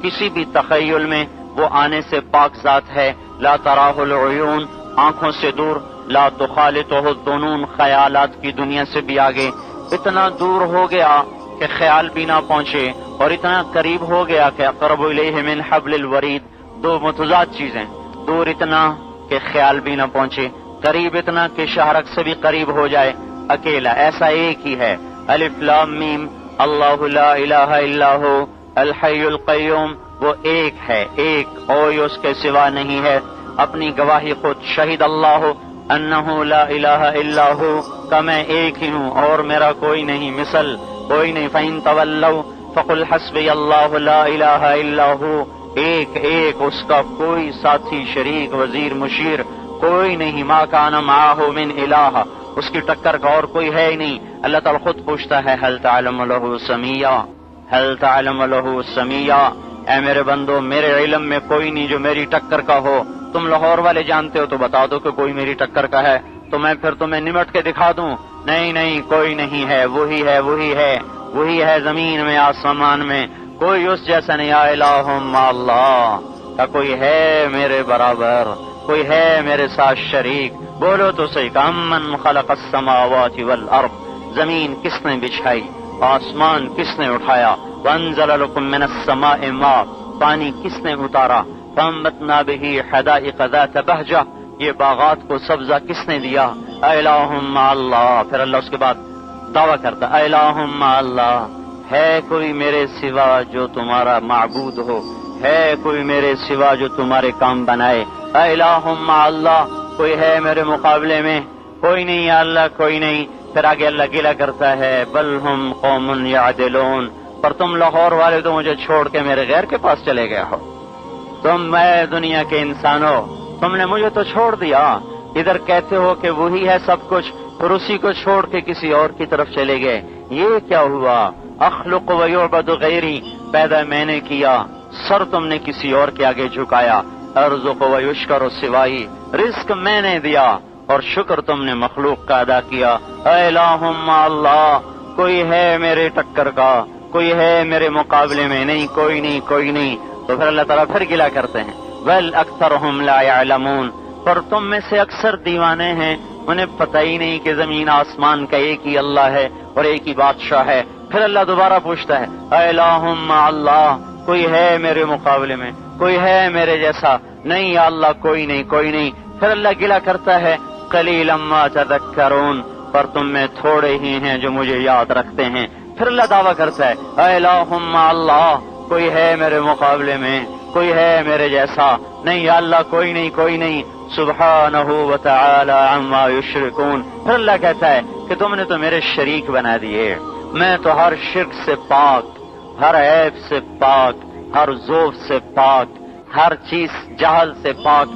کسی بھی تخیل میں وہ آنے سے پاک ذات ہے۔ لا تراہ العیون، آنکھوں سے دور، لا تخالطہ الظنون، خیالات کی دنیا سے بھی آگے، اتنا دور ہو گیا کہ خیال بھی نہ پہنچے، اور اتنا قریب ہو گیا کہ اقرب الیہ من حبل الورید، دو متضاد چیزیں، دور اتنا کہ خیال بھی نہ پہنچے، قریب اتنا کہ شہرک سے بھی قریب ہو جائے، اکیلا، ایسا ایک ہی ہے۔ الف لام میم، اللہ لا الہ الا ہو الحی القیوم، وہ ایک ہے، ایک، کوئی اس کے سوا نہیں ہے۔ اپنی گواہی خود شہید اللہ انہ لا الہ الا ہو، کہ میں ایک ہی ہوں اور میرا کوئی نہیں، مثل کوئی نہیں۔ فإن تولوا فقل حسبی اللہ لا الہ الا ہو، ایک ایک، اس کا کوئی ساتھی، شریک، وزیر، مشیر کوئی نہیں۔ ما کان معہ من الہ، اس کی ٹکر کا اور کوئی ہے ہی نہیں۔ اللہ تعالیٰ خود پوچھتا ہے هل تعلم له سمیہ، هل تعلم له سمیہ، اے میرے بندو میرے علم میں کوئی نہیں جو میری ٹکر کا ہو۔ تم لاہور والے جانتے ہو تو بتا دو کہ کوئی میری ٹکر کا ہے، تو میں پھر تمہیں نمٹ کے دکھا دوں۔ نہیں نہیں، کوئی نہیں ہے، وہی ہے، وہی ہے، وہی ہے زمین میں آسمان میں، کوئی اس جیسا نہیں۔ الہ مع اللہ، کا کوئی ہے میرے برابر، کوئی ہے میرے ساتھ شریک؟ بولو تو صحیح، کامن خلق السماوات والارض، زمین کس نے بچھائی، آسمان کس نے اٹھایا؟ وانزل لکم من السماء ماء، پانی کس نے اتارا؟ فانبتنا به حدائق ذات بہجہ، یہ باغات کو سبزہ کس نے دیا؟ الہ مع اللہ، پھر اللہ اس کے بعد دعویٰ کرتا، الہ مع اللہ، ہے کوئی میرے سوا جو تمہارا معبود ہو؟ ہے کوئی میرے سوا جو تمہارے کام بنائے؟ الہ مع اللہ، کوئی ہے میرے مقابلے میں؟ کوئی نہیں یا اللہ، کوئی نہیں۔ پھر آگے اللہ گلہ کرتا ہے، بل ہم قوم یعدلون، پر تم لاہور والے تو مجھے چھوڑ کے میرے غیر کے پاس چلے گئے ہو، تم میں دنیا کے انسانوں، تم نے مجھے تو چھوڑ دیا، ادھر کہتے ہو کہ وہی ہے سب کچھ، پھر اسی کو چھوڑ کے کسی اور کی طرف چلے گئے، یہ کیا ہوا؟ اخلق و یعبد غیری، پیدا میں نے کیا، سر تم نے کسی اور کے آگے جھکایا، ارزق و یشکر سوائی، رزق میں نے دیا اور شکر تم نے مخلوق کا ادا کیا۔ الہ مع اللہ، کوئی ہے میرے ٹکر کا، کوئی ہے میرے مقابلے میں؟ نہیں، کوئی نہیں، کوئی نہیں. تو پھر اللہ تعالیٰ پھر گلا کرتے ہیں بل اکثرهم لا يعلمون، پر تم میں سے اکثر دیوانے ہیں، انہیں پتہ ہی نہیں کہ زمین آسمان کا ایک ہی اللہ ہے اور ایک ہی بادشاہ ہے. پھر اللہ دوبارہ پوچھتا ہے الہ مع اللہ، کوئی ہے میرے مقابلے میں؟ کوئی ہے میرے جیسا؟ نہیں یا اللہ، کوئی نہیں، کوئی نہیں. پھر اللہ گلا کرتا ہے قلیلا ما تذکرون، پر تم میں تھوڑے ہی ہیں جو مجھے یاد رکھتے ہیں. پھر اللہ دعویٰ کرتا ہے الہ مع اللہ، کوئی ہے میرے مقابلے میں؟ کوئی ہے میرے جیسا؟ نہیں یا اللہ، کوئی نہیں، کوئی نہیں. سبحانہ وتعالی عما یشرکون. پھر اللہ کہتا ہے کہ تم نے تو میرے شریک بنا دیے، میں تو ہر شرک سے پاک، ہر عیب سے پاک، ہر ذوف سے پاک، ہر چیز جہل سے پاک،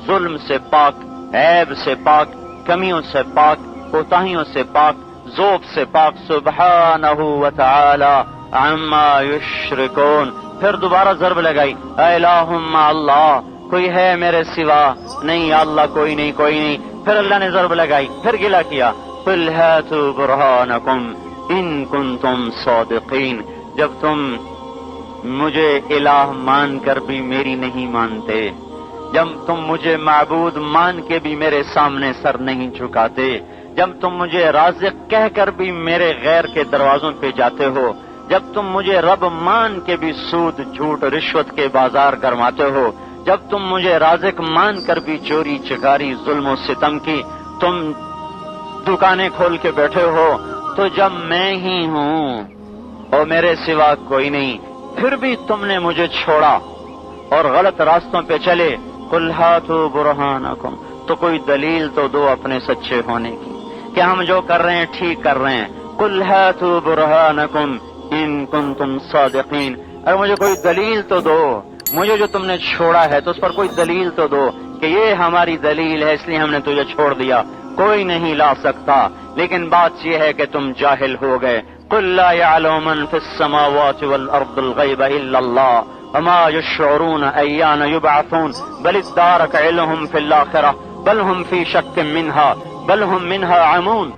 ظلم سے پاک، عیب سے پاک، کمیوں سے پاک، کوتاہیوں سے پاک، ذوف سے پاک. سبحانہ وتعالی عما یشرکون. پھر دوبارہ ضرب لگائی الہ مع اللہ، کوئی ہے میرے سوا؟ نہیں یا اللہ، کوئی نہیں، کوئی نہیں. پھر اللہ نے ضرب لگائی، پھر گلا کیا قل ہاتوا برہانکم ان کنتم صادقین. جب تم مجھے الہ مان کر بھی میری نہیں مانتے، جب تم مجھے معبود مان کے بھی میرے سامنے سر نہیں جھکاتے، جب تم مجھے رازق کہہ کر بھی میرے غیر کے دروازوں پہ جاتے ہو، جب تم مجھے رب مان کے بھی سود، جھوٹ، رشوت کے بازار گرماتے ہو، جب تم مجھے رازق مان کر بھی چوری، چکاری، ظلم و ستم کی تم دکانیں کھول کے بیٹھے ہو، تو جب میں ہی ہوں اور میرے سوا کوئی نہیں، پھر بھی تم نے مجھے چھوڑا اور غلط راستوں پہ چلے، قل ہاتوا برہانکم، تو کوئی دلیل تو دو اپنے سچے ہونے کی کہ ہم جو کر رہے ہیں ٹھیک کر رہے ہیں. قل ہاتوا برہانکم ان کنتم صادقین. اگر مجھے کوئی دلیل تو دو، مجھے جو تم نے چھوڑا ہے تو اس پر کوئی دلیل تو دو کہ یہ ہماری دلیل ہے اس لیے ہم نے تجھے چھوڑ دیا. کوئی نہیں لا سکتا. لیکن بات یہ ہے کہ تم جاہل ہو گئے. قل لا يعلم من في السماوات والارض الغيب الا الله وما يشعرون ايان يبعثون بل ادارك علمهم في الاخره بل هم في شك منها بل هم منها عمون.